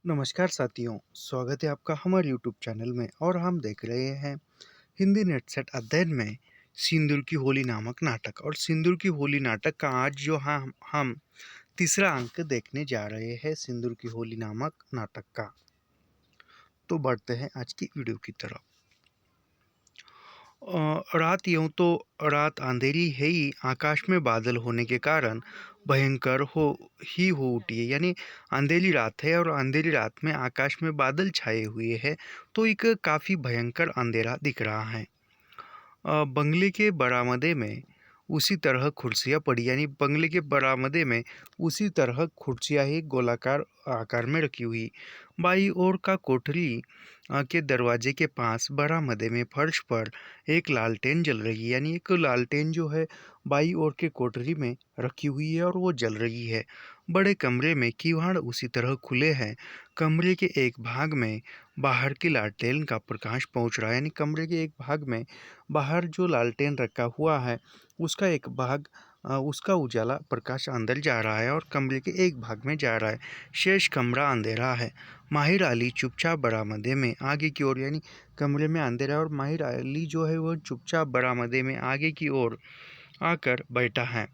नमस्कार साथियों, स्वागत है आपका हमारे यूट्यूब चैनल में और हम देख रहे हैं हिंदी नेट सेट अध्ययन में सिंदूर की होली नामक नाटक। और सिंदूर की होली नाटक का आज जो हम तीसरा अंक देखने जा रहे हैं सिंदूर की होली नामक नाटक का। तो बढ़ते हैं आज की वीडियो की तरफ। रात यूं तो रात अंधेरी है ही, आकाश में बादल होने के कारण भयंकर हो उठी है। यानी अंधेरी रात है और अंधेरी रात में आकाश में बादल छाए हुए हैं, तो एक काफ़ी भयंकर अंधेरा दिख रहा है। बंगले के बरामदे में उसी तरह कुर्सियाँ पड़ी, यानी बंगले के बरामदे में उसी तरह कुर्सियाँ ही गोलाकार आकार में रखी हुई। बाई ओर का कोठरी के दरवाजे के पास बरामदे में फर्श पर एक लालटेन जल रही है। यानी एक लालटेन जो है बाई ओर के कोठरी में रखी हुई है और वो जल रही है। बड़े कमरे में किवाड़ उसी तरह खुले हैं। कमरे के एक भाग में बाहर की लालटेन का प्रकाश पहुंच रहा है। यानी कमरे के एक भाग में बाहर जो लालटेन रखा हुआ है उसका एक भाग उसका उजाला प्रकाश अंदर जा रहा है और कमरे के एक भाग में जा रहा है। शेष कमरा अंधेरा है। माहिर अली चुपचाप बरामदे में आगे की ओर, यानी कमरे में अंधेरा है और माहिर अली जो है वो चुपचाप बरामदे में आगे की ओर आकर बैठा है।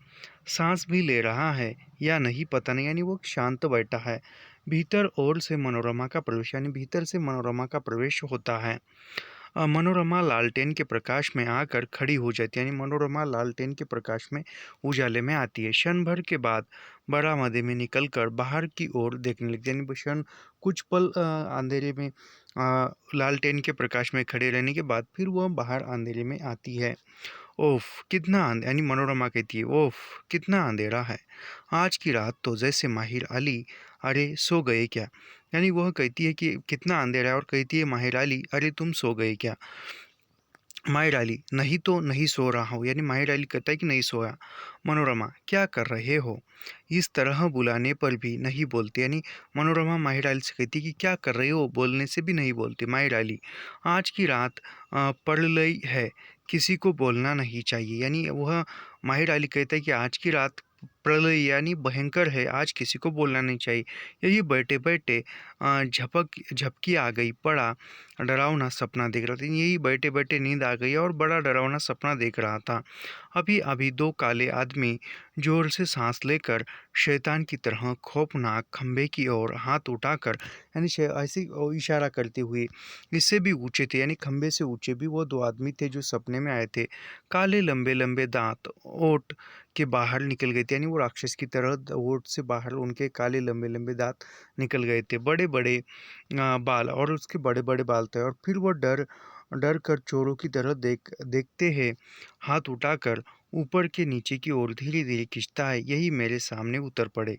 सांस भी ले रहा है या नहीं पता नहीं, यानी वो शांत बैठा है। भीतर ओर से मनोरमा का प्रवेश, यानी भीतर से मनोरमा का प्रवेश होता है। मनोरमा लालटेन के प्रकाश में आकर खड़ी हो जाती है। यानी मनोरमा लालटेन के प्रकाश में उजाले में आती है। क्षण भर के बाद बरामदे में निकलकर बाहर की ओर देखने लगती है। यानी क्षण कुछ पल अंधेरे में लालटेन के प्रकाश में खड़े रहने के बाद फिर वह बाहर अंधेरे में आती है। ओफ कितना यानी मनोरमा कहती है, ओफ कितना अंधेरा है आज की रात तो। जैसे माहिर अली, अरे सो गए क्या। यानी वह कहती है कि कितना अंधेरा है और कहती है माहिर अली, अरे तुम सो गए क्या। माहिर अली, नहीं तो नहीं सो रहा हूँ। यानी माहिर अली कहता है कि नहीं सोया। मनोरमा, क्या कर रहे हो। इस तरह बुलाने पर भी नहीं बोलते। यानी मनोरमा माहिर अली से कहती है कि क्या कर रहे हो, बोलने से भी नहीं बोलते। माहिर अली, आज की रात प्रलय है, किसी को बोलना नहीं चाहिए। यानी वह माहिर अली कहता है कि आज की रात प्रलय यानी भयंकर है, आज किसी को बोलना नहीं चाहिए। यही बैठे बैठे झपकी आ गई, बड़ा डरावना सपना देख रहा था। यही बैठे बैठे नींद आ गई और बड़ा डरावना सपना देख रहा था। अभी अभी दो काले आदमी जोर से सांस लेकर शैतान की तरह खौफनाक खंबे की ओर हाथ उठाकर, यानी ऐसे इशारा करते हुए, इससे भी ऊंचे थे, यानी खंबे से ऊंचे भी वो दो आदमी थे जो सपने में आए थे। काले लंबे लंबे दांत ओट के बाहर निकल गए थे। यानी वो राक्षस की तरह ओट से बाहर उनके काले लंबे लंबे दांत निकल गए थे। बड़े बड़े बाल, और उसके बड़े बड़े बाल थे। और फिर वो डर डर कर चोरों की तरह देखते हैं, हाथ उठाकर ऊपर के नीचे की ओर धीरे धीरे खींचता है। यही मेरे सामने उतर पड़े,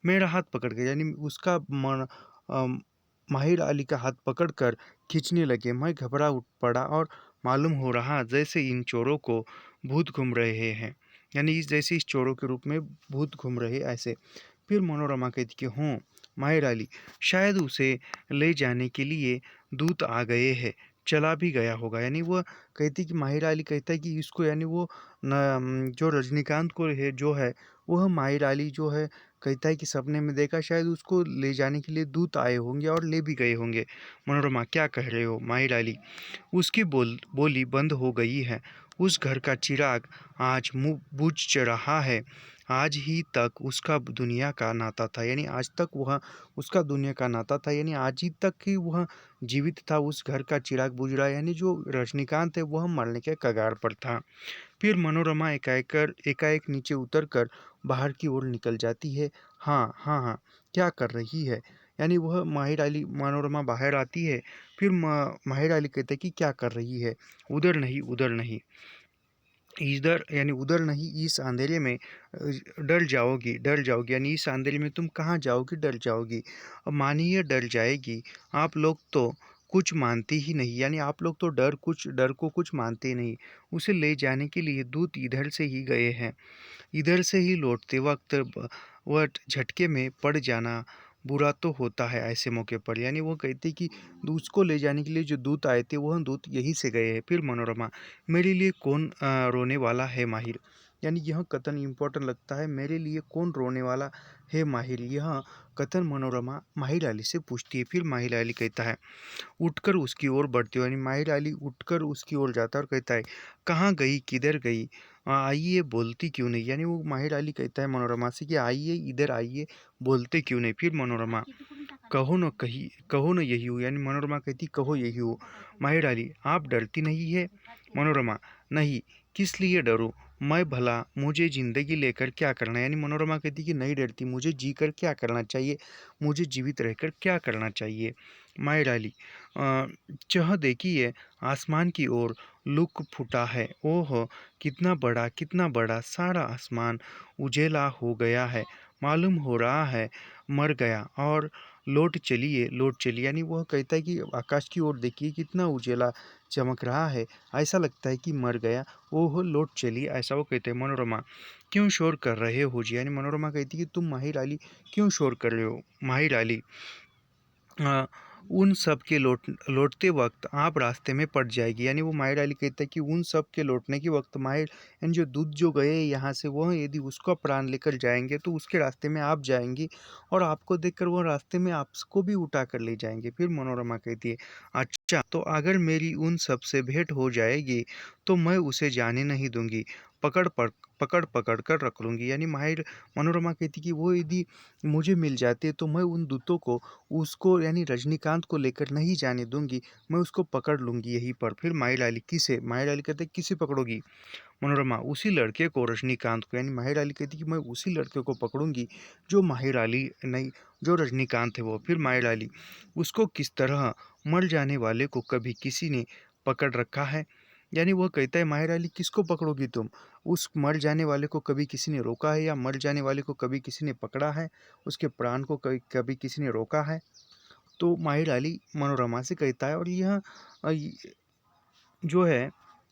मेरा हाथ पकड़ के। यानी उसका मन माहिर अली का हाथ पकड़कर खींचने लगे। मैं घबरा उठ पड़ा और मालूम हो रहा जैसे इन चोरों को भूत घूम रहे हैं। यानी जैसे इस चोरों के रूप में भूत घूम रहे ऐसे। फिर मनोरमा कहती कि हूँ माहिर अली, शायद उसे ले जाने के लिए दूत आ गए हैं, चला भी गया होगा। यानी वह कहती कि माहिर अली कहता है कि इसको, यानी वो जो रजनीकांत को है जो है वह माहिर अली जो है कहता है कि सपने में देखा, शायद उसको ले जाने के लिए दूत आए होंगे और ले भी गए होंगे। मनोरमा, क्या कह रहे हो। माहिर अली, उसकी बोली बंद हो गई है। उस घर का चिराग आज मुँह बुझ रहा है। आज ही तक उसका दुनिया का नाता था, यानी आज तक वह उसका दुनिया का नाता था, यानी आज ही तक ही वह जीवित था। उस घर का चिराग बुझ रहा है, यानी जो रजनीकांत है वह मरने के कगार पर था। फिर मनोरमा एकाएक नीचे उतरकर बाहर की ओर निकल जाती है। हाँ हाँ हाँ, क्या कर रही है। यानी वह माहिर अली, मनोरमा बाहर आती है। फिर माहिर अली कहते हैं कि क्या कर रही है। उधर नहीं, उधर नहीं, इधर, यानी उधर नहीं, इस अंधेरे में डर जाओगी, डर जाओगी। यानी इस अंधेरे में तुम कहाँ जाओगी, डर जाओगी। अब मानिए डर जाएगी। आप लोग तो कुछ मानते ही नहीं, यानी आप लोग तो डर को कुछ मानते ही नहीं। उसे ले जाने के लिए दूत इधर से ही गए हैं। इधर से ही लौटते वक्त वह झटके में पड़ जाना बुरा तो होता है ऐसे मौके पर। यानी वो कहते कि उसको ले जाने के लिए जो दूत आए थे वह दूत यहीं से गए हैं। फिर मनोरमा, मेरे लिए कौन रोने वाला है माहिर। यानी यह कथन इम्पोर्टेंट लगता है, मेरे लिए कौन रोने वाला है माहिर। यह कथन मनोरमा माहिर अली से पूछती है। फिर माहिर अली कहता है, उठकर उसकी ओर बढ़ती हो, यानी माहिर अली उठकर उसकी ओर जाता है और कहता है, कहाँ गई, किधर गई, आइए, बोलती क्यों नहीं। यानी वो माहिर अली कहता है मनोरमा से कि आइए, इधर आइए, बोलते क्यों नहीं। फिर मनोरमा, कहो न यही हो, यानी मनोरमा कहती कहो यही हो। माहिर अली, आप डरती नहीं है। मनोरमा, नहीं, किस लिए डरो, मैं भला, मुझे जिंदगी लेकर क्या करना है। यानी मनोरमा कहती कि नहीं डरती, मुझे जी कर क्या करना चाहिए, मुझे जीवित रहकर क्या करना चाहिए। माहिर अली, चह देखिए, आसमान की ओर लुक फुटा है। ओह, कितना बड़ा सारा आसमान उजेला हो गया है, मालूम हो रहा है मर गया। और लौट चलिए, यानी वह कहता है कि आकाश की ओर देखिए, कितना उजेला चमक रहा है, ऐसा लगता है कि मर गया। ओह, लौट चलिए, ऐसा वो कहते हैं। मनोरमा, क्यों शोर कर रहे हो जी। यानी मनोरमा कहती है कि तुम माहिर अली क्यों शोर कर रहे हो। माहिर अली, अ, उन सब के लौटते वक्त आप रास्ते में पड़ जाएगी। यानी वो माहिर अली कहता है कि उन सब के लौटने के वक्त माहिर, यानी जो दूध जो गए यहाँ से, वह यदि उसका प्राण लेकर जाएंगे तो उसके रास्ते में आप जाएंगी, और आपको देखकर वह रास्ते में आपको भी उठा कर ले जाएंगे। फिर मनोरमा कहती है, अच्छा, तो अगर मेरी उन सब से भेंट हो जाएगी तो मैं उसे जाने नहीं दूंगी, पकड़ पकड़ कर रख लूंगी। यानी माहिर मनोरमा कहती कि वो यदि मुझे मिल जाते तो मैं उन दूतों को, उसको यानी रजनीकांत को लेकर नहीं जाने दूंगी, मैं उसको पकड़ लूंगी यहीं पर। फिर माहिर अली, किसे। माहिर अली कहते, किसे पकड़ोगी। मनोरमा, उसी लड़के को, रजनीकांत को। यानी माहिर अली कहती कि मैं उसी लड़के को पकड़ूंगी जो माहिर अली नहीं, जो रजनीकांत है वो। फिर माहिर अली, उसको किस तरह, मर जाने वाले को कभी किसी ने पकड़ रखा है। यानी वह कहता है, माहिर अली, किसको पकड़ोगी तुम, उस मर जाने वाले को कभी किसी ने रोका है, या मर जाने वाले को कभी किसी ने पकड़ा है, उसके प्राण को कभी कभी किसी ने रोका है। तो माहिर अली मनोरमा से कहता है, और यह जो है,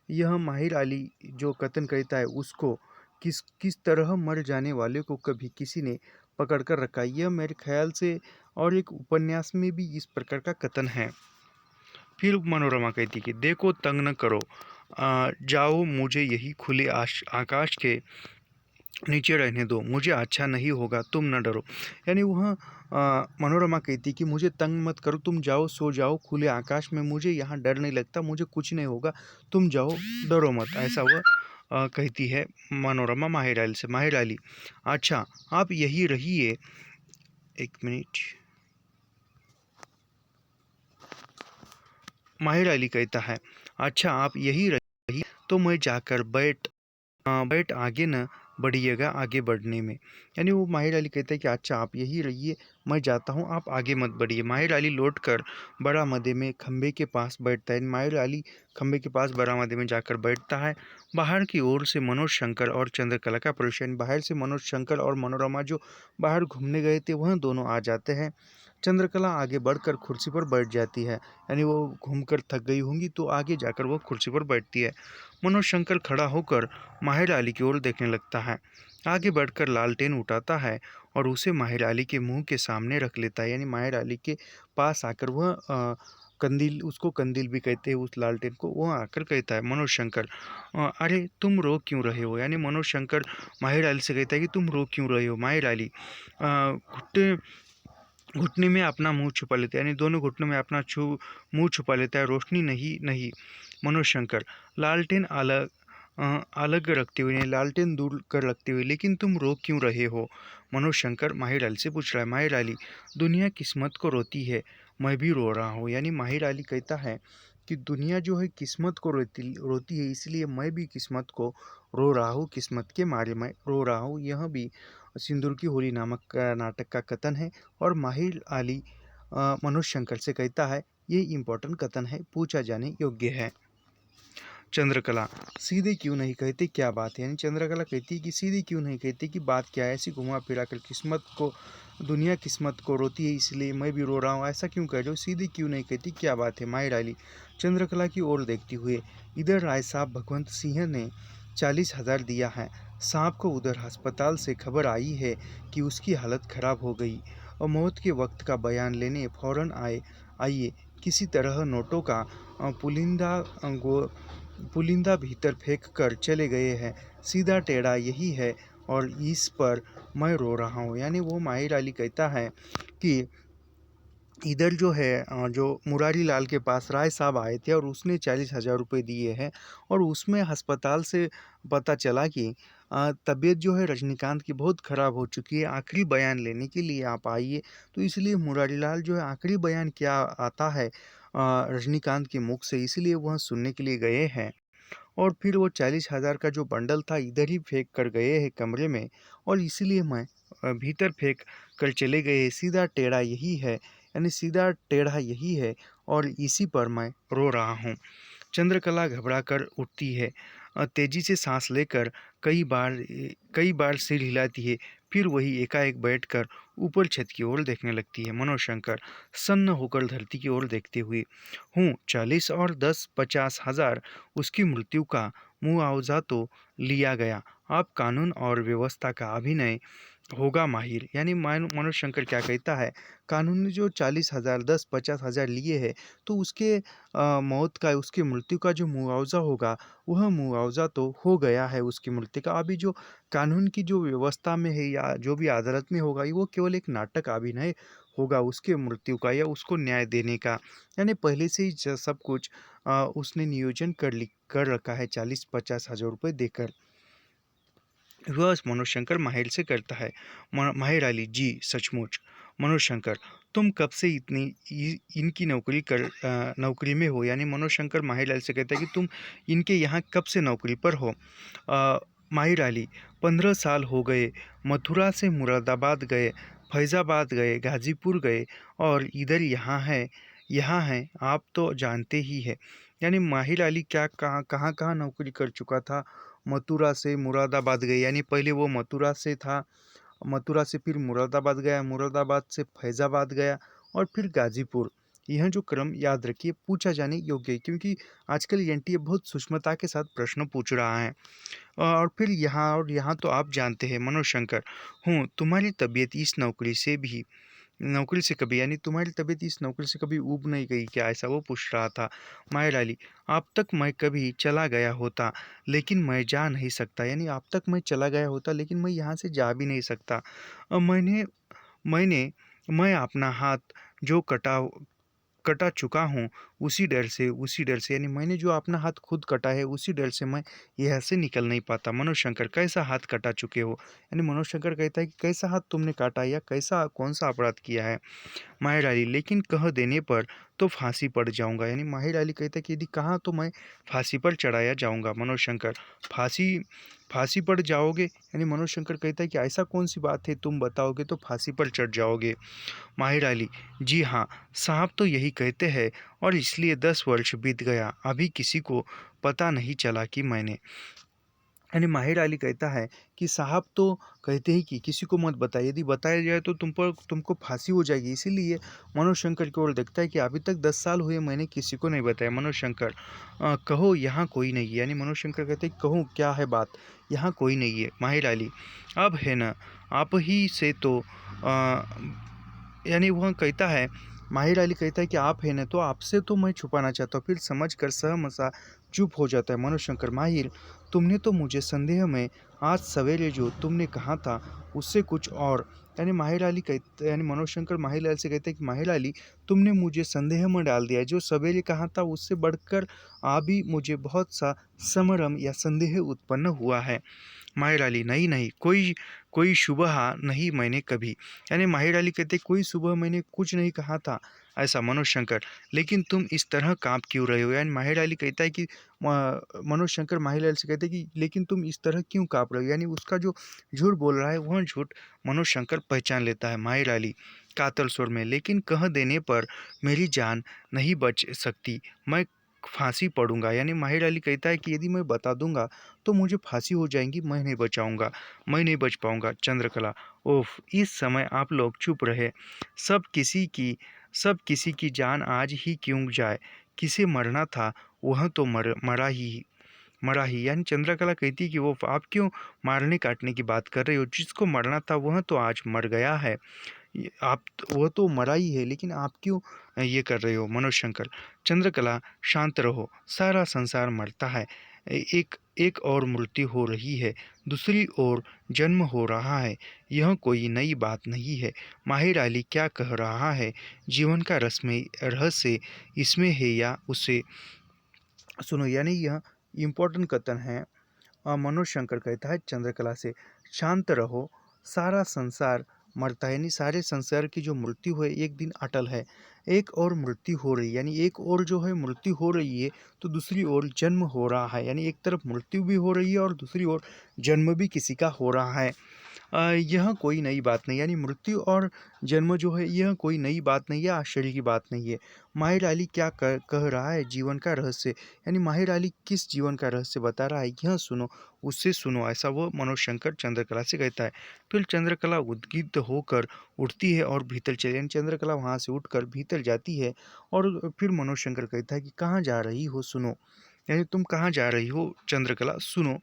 यह माहिर अली जो कथन कहता है उसको किस किस तरह मर जाने वाले को कभी किसी ने पकड़ कर रखा है, यह मेरे ख्याल से और एक उपन्यास में भी इस प्रकार का कथन है। फिर मनोरमा कहती कि देखो, तंग न करो, जाओ, मुझे यही खुले आकाश के नीचे रहने दो, मुझे अच्छा नहीं होगा, तुम न डरो। यानी वह मनोरमा कहती कि मुझे तंग मत करो, तुम जाओ, सो जाओ खुले आकाश में, मुझे यहाँ डर नहीं लगता, मुझे कुछ नहीं होगा, तुम जाओ, डरो मत, ऐसा वह कहती है मनोरमा माहिर अली से। माहिर अली, अच्छा, आप यही रहिए, एक मिनट। माहिर अली कहता है, अच्छा, आप यही रहिए, तो मैं जाकर बैठ आगे न बढ़िएगा, आगे बढ़ने में। यानी वो माहिर अली कहता है कि अच्छा, आप यही रहिए, मैं जाता हूँ, आप आगे मत बढ़िए। माहिर अली लौटकर बरामदे में खंबे के पास बैठता है। माहिर अली खंबे के पास बरामदे में जाकर बैठता है। बाहर की ओर से मनोज शंकर और चंद्रकला का प्रवेश, यानी बाहर से मनोज शंकर और मनोरमा जो बाहर घूमने गए थे वह दोनों आ जाते हैं। चंद्रकला आगे बढ़कर कुर्सी पर बैठ जाती है, यानी वो घूमकर थक गई होंगी तो आगे जाकर वो कुर्सी पर बैठती है। मनोज शंकर खड़ा होकर माहिर अली की ओर देखने लगता है, आगे बढ़कर लालटेन उठाता है और उसे माहिर अली के मुंह के सामने रख लेता है। यानी माहिर अली के पास आकर वह कंदील, उसको कंदील भी कहते हैं उस लालटेन को, वह आकर कहता है, मनोज शंकर, अरे तुम रो क्यों रहे हो। यानी मनोज शंकर माहिर अली से कहता है कि तुम रो क्यों रहे हो। माहिर अली घुट्टे घुटने में अपना मुंह छुपा लेता है, यानी दोनों घुटनों में अपना मुंह छुपा लेता है, रोशनी नहीं नहीं। मनोज शंकर, लालटेन अलग रखते हुए, यानी लालटेन दूर कर रखते हुए, लेकिन तुम रो क्यों रहे हो। मनोज शंकर माहिर अली से पूछ रहा है। माहिर अली, दुनिया किस्मत को रोती है, मैं भी रो रहा हूँ। यानी माहिर अली कहता है कि दुनिया जो है किस्मत को रोती है, इसलिए मैं भी किस्मत को रो रहा हूँ, किस्मत के मारे मैं रो रहा हूँ। यह भी सिंदूर की होली नामक नाटक का कथन है, और माहिर अली मनोज शंकर से कहता है, ये इम्पोर्टेंट कथन है, पूछा जाने योग्य है। चंद्रकला, सीधे क्यों नहीं कहते, क्या बात है। यानी चंद्रकला कहती है कि सीधे क्यों नहीं कहते, कि बात क्या है, ऐसी घुमा फिरा कर किस्मत को, दुनिया किस्मत को रोती है इसलिए मैं भी रो रहा हूँ, ऐसा क्यों कह रहे हो, सीधे क्यों नहीं कहती, क्या बात है। माहिर अली चंद्रकला की ओर देखते हुए, इधर राय साहब भगवंत सिंह ने 40,000 दिया है, साहब को उधर अस्पताल से खबर आई है कि उसकी हालत खराब हो गई और मौत के वक्त का बयान लेने फ़ौरन आइए, किसी तरह नोटों का पुलिंदा पुलिंदा भीतर फेंक कर चले गए हैं। सीधा टेढ़ा यही है और इस पर मैं रो रहा हूँ। यानी वो माहिर अली कहता है कि इधर जो है जो मुरारी लाल के पास राय साहब आए थे और उसने 40,000 रुपये दिए हैं और उसमें अस्पताल से पता चला कि तबीयत जो है रजनीकांत की बहुत ख़राब हो चुकी है, आखिरी बयान लेने के लिए आप आइए। तो इसलिए मुरारी लाल जो है आखिरी बयान क्या आता है रजनीकांत के मुख से, इसलिए वह सुनने के लिए गए हैं। और फिर वो 40,000 का जो बंडल था इधर ही फेंक कर गए हैं कमरे में और इसीलिए मैं भीतर फेंक कर चले गए। सीधा टेढ़ा यही है, यानी सीधा टेढ़ा यही है और इसी पर मैं रो रहा हूँ। चंद्रकला घबराकर उठती है, तेजी से सांस लेकर कई बार सिर हिलाती है, फिर वही एकाएक बैठकर ऊपर छत की ओर देखने लगती है। मनोशंकर सन्न होकर धरती की ओर देखते हुए, हूँ 40 और 10 50,000 उसकी मृत्यु का मुआवजा तो लिया गया, अब कानून और व्यवस्था का अभिनय होगा माहिर। यानी मनोज शंकर क्या कहता है, कानून ने जो 40,000 10 50,000 लिए है तो उसके मौत का, उसकी मृत्यु का जो मुआवजा होगा वह मुआवजा तो हो गया है उसकी मृत्यु का। अभी जो कानून की जो व्यवस्था में है या जो भी अदालत में होगा वो केवल एक नाटक अभिनय होगा उसके मृत्यु का या उसको न्याय देने का। यानी पहले से ही सब कुछ उसने नियोजन कर रखा है 40 50 हज़ार रुपये देकर। वह मनोशंकर माहिर से करता है। माहिर अली जी सचमुच। मनोशंकर तुम कब से इनकी नौकरी में हो। यानी मनोशंकर माहिर अली से कहता है कि तुम इनके यहाँ कब से नौकरी पर हो। माहिर अली 15 साल हो गए। मथुरा से मुरादाबाद गए, फैज़ाबाद गए, गाजीपुर गए और इधर यहाँ हैं आप तो जानते ही है। यानी माहिर अली क्या कहाँ कहाँ कहाँ नौकरी कर चुका था। मथुरा से मुरादाबाद गए, यानी पहले वो मथुरा से था, मथुरा से फिर मुरादाबाद गया, मुरादाबाद से फैज़ाबाद गया और फिर गाजीपुर। यह जो क्रम याद रखिए, पूछा जाने योग्य है क्योंकि आजकल एनटीए बहुत सूक्ष्मता के साथ प्रश्न पूछ रहा है। और यहाँ तो आप जानते हैं मनोशंकर, हूँ तुम्हारी तबीयत इस नौकरी से कभी, यानी तुम्हारी तबीयत इस नौकरी से कभी ऊब नहीं गई क्या, ऐसा वो पूछ रहा था। माहिर अली अब तक मैं कभी चला गया होता लेकिन मैं जा नहीं सकता। यानी अब तक मैं चला गया होता लेकिन मैं यहाँ से जा भी नहीं सकता। मैंने मैंने मैं अपना हाथ जो कटा चुका हूँ उसी डर से, यानी मैंने जो अपना हाथ खुद कटा है उसी डर से मैं यहाँ से निकल नहीं पाता। मनोशंकर कैसा हाथ कटा चुके हो। यानी मनोशंकर कहता है कि कैसा हाथ तुमने काटा या कैसा कौन सा अपराध किया है। माहिर अली लेकिन कह देने पर तो फांसी पड़ जाऊंगा। यानी माहिर अली कहता है कि यदि कहा तो मैं फांसी पर चढ़ाया जाऊंगा। मनोशंकर फांसी फांसी पर जाओगे। यानी मनोशंकर कहता है कि ऐसा कौन सी बात है तुम बताओगे तो फांसी पर चढ़ जाओगे। माहिर अली जी हाँ, साहब तो यही कहते हैं और इसलिए 10 वर्ष बीत गया अभी किसी को पता नहीं चला कि मैंने। यानी माहिर अली कहता है कि साहब तो कहते हैं कि किसी को मत बताइए, यदि बताया जाए तो तुमको फांसी हो जाएगी। इसीलिए मनोशंकर की ओर देखता है कि अभी तक 10 साल हुए मैंने किसी को नहीं बताया। मनोशंकर कहो यहाँ कोई नहीं है। यानी मनोशंकर कहते हैं कहो क्या है बात, यहाँ कोई नहीं है। माहिर अली अब है ना, आप ही से तो यानी वह कहता है, माहिर अली कहता है कि आप है ना, तो आपसे तो मैं छुपाना चाहता हूँ। फिर समझ कर सहमसा चुप हो जाता है। मनोशंकर माहिर तुमने तो मुझे संदेह में आज सवेरे जो तुमने कहा था उससे कुछ और। यानी मनोशंकर माहिर अली से कहते हैं कि माहिर अली तुमने मुझे संदेह में डाल दिया, जो सवेरे कहा था उससे बढ़कर अभी मुझे बहुत सा समरम या संदेह उत्पन्न हुआ है। माहिर अली नहीं नहीं, कोई कोई सुबह नहीं मैंने कभी। यानी माहिर अली कहते कोई सुबह मैंने कुछ नहीं कहा था ऐसा। मनोज शंकर लेकिन तुम इस तरह कांप क्यों रहे हो। यानी माहिर अली कहता है कि मनोज शंकर माहिर अली से कहते हैं कि लेकिन तुम इस तरह क्यों कांप रहे हो। यानी उसका जो झूठ बोल रहा है वह झूठ मनोज शंकर पहचान लेता है। माहिर अली कातल स्वर में, लेकिन कह देने पर मेरी जान नहीं बच सकती, मैं फांसी पड़ूंगा। यानी माहिर अली कहता है कि यदि मैं बता दूंगा तो मुझे फांसी हो जाएगी, मैं नहीं बच पाऊंगा। चंद्रकला ओफ, इस समय आप लोग चुप रहे। सब किसी की सब किसी की जान आज ही क्यों जाए, किसे मरना था वह तो मरा ही। यानी चंद्रकला कहती है कि वो आप क्यों मारने काटने की बात कर रहे हो, जिसको मरना था वह तो आज मर गया है। वह तो मरा ही है, लेकिन आप क्यों ये कर रहे हो? मनोशंकर, चंद्रकला शांत रहो, सारा संसार मरता है, एक एक और मृत्यु हो रही है, दूसरी ओर जन्म हो रहा है, यह कोई नई बात नहीं है। माहिर अली क्या कह रहा है? जीवन का रहस्य इसमें है या उसे सुनो, यानी यह इम्पोर्टेंट कथन है। मनोज शंकर कहता है चंद्रकला से, शांत रहो, सारा संसार मरता है, यानी सारे संसार की जो मृत्यु है एक दिन अटल है, एक और मृत्यु हो रही है, यानी एक और जो है मृत्यु हो रही है, तो दूसरी ओर जन्म हो रहा है, यानी एक तरफ मृत्यु भी हो रही है और दूसरी ओर जन्म भी किसी का हो रहा है। यह कोई नई बात नहीं, यानी मृत्यु और जन्म जो है यह कोई नई बात नहीं है, आश्चर्य की बात नहीं है। माहिर अली क्या कह रहा है? जीवन का रहस्य, यानी माहिर अली किस जीवन का रहस्य बता रहा है, यह सुनो, उससे सुनो, ऐसा वो मनोज शंकर चंद्रकला से कहता है। फिर चंद्रकला उद्गित होकर उठती है और भीतर चले, यानी चंद्रकला वहाँ से उठकर भीतर जाती है। और फिर मनोज शंकर कहता है कि कहाँ जा रही हो, सुनो, यानी तुम कहाँ जा रही हो चंद्रकला, सुनो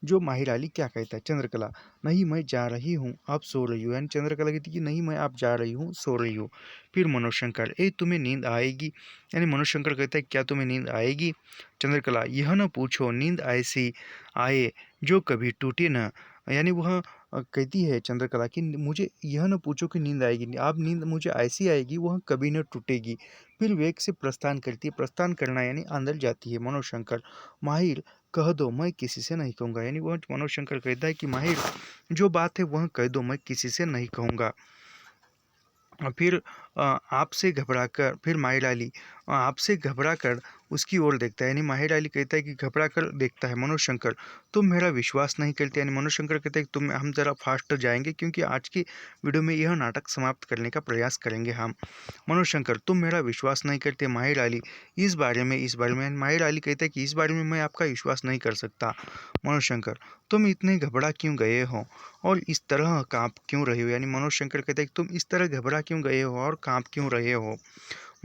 जो माहिर अली क्या कहता है। चंद्रकला, नहीं मैं जा रही हूँ, आप सो रही हो, यानी चंद्रकला कहती है कि नहीं मैं आप जा रही हूँ, सो रही हो। फिर मनोशंकर, तुम्हें नींद आएगी, यानी मनोशंकर कहता है क्या तुम्हें नींद आएगी? चंद्रकला, यह न पूछो, नींद ऐसी आए जो कभी टूटे न, यानी वह कहती है चंद्रकला कि मुझे यह न पूछो कि नींद आएगी, आप नींद मुझे ऐसी आएगी वह कभी न टूटेगी। फिर वेग से प्रस्थान करती है, प्रस्थान करना यानी अंदर जाती है। मनोशंकर, माहिर कह दो, मैं किसी से नहीं कहूँगा, यानी वह मनोशंकर कहता है कि माहिर जो बात है वह कह दो, मैं किसी से नहीं कहूँगा। फिर आपसे घबराकर, फिर माहिर अली आपसे घबराकर उसकी ओर देखता है, यानी माहिर अली कहता है कि घबरा कर देखता है। मनोशंकर, तुम मेरा विश्वास नहीं करते, यानी मनोशंकर कहता है कि तुम हम ज़रा फास्ट जाएंगे क्योंकि आज की वीडियो में यह नाटक समाप्त करने का प्रयास करेंगे हम। मनोशंकर, तुम मेरा विश्वास नहीं करते। माहिर अली, इस बारे में माहिर अली कहता है कि इस बारे में मैं आपका विश्वास नहीं कर सकता। मनोशंकर, तुम इतने घबरा क्यों गए हो और इस तरह कांप क्यों रहे हो, यानी मनोज शंकर कहते हैं कि तुम इस तरह घबरा क्यों गए हो और कांप क्यों रहे हो।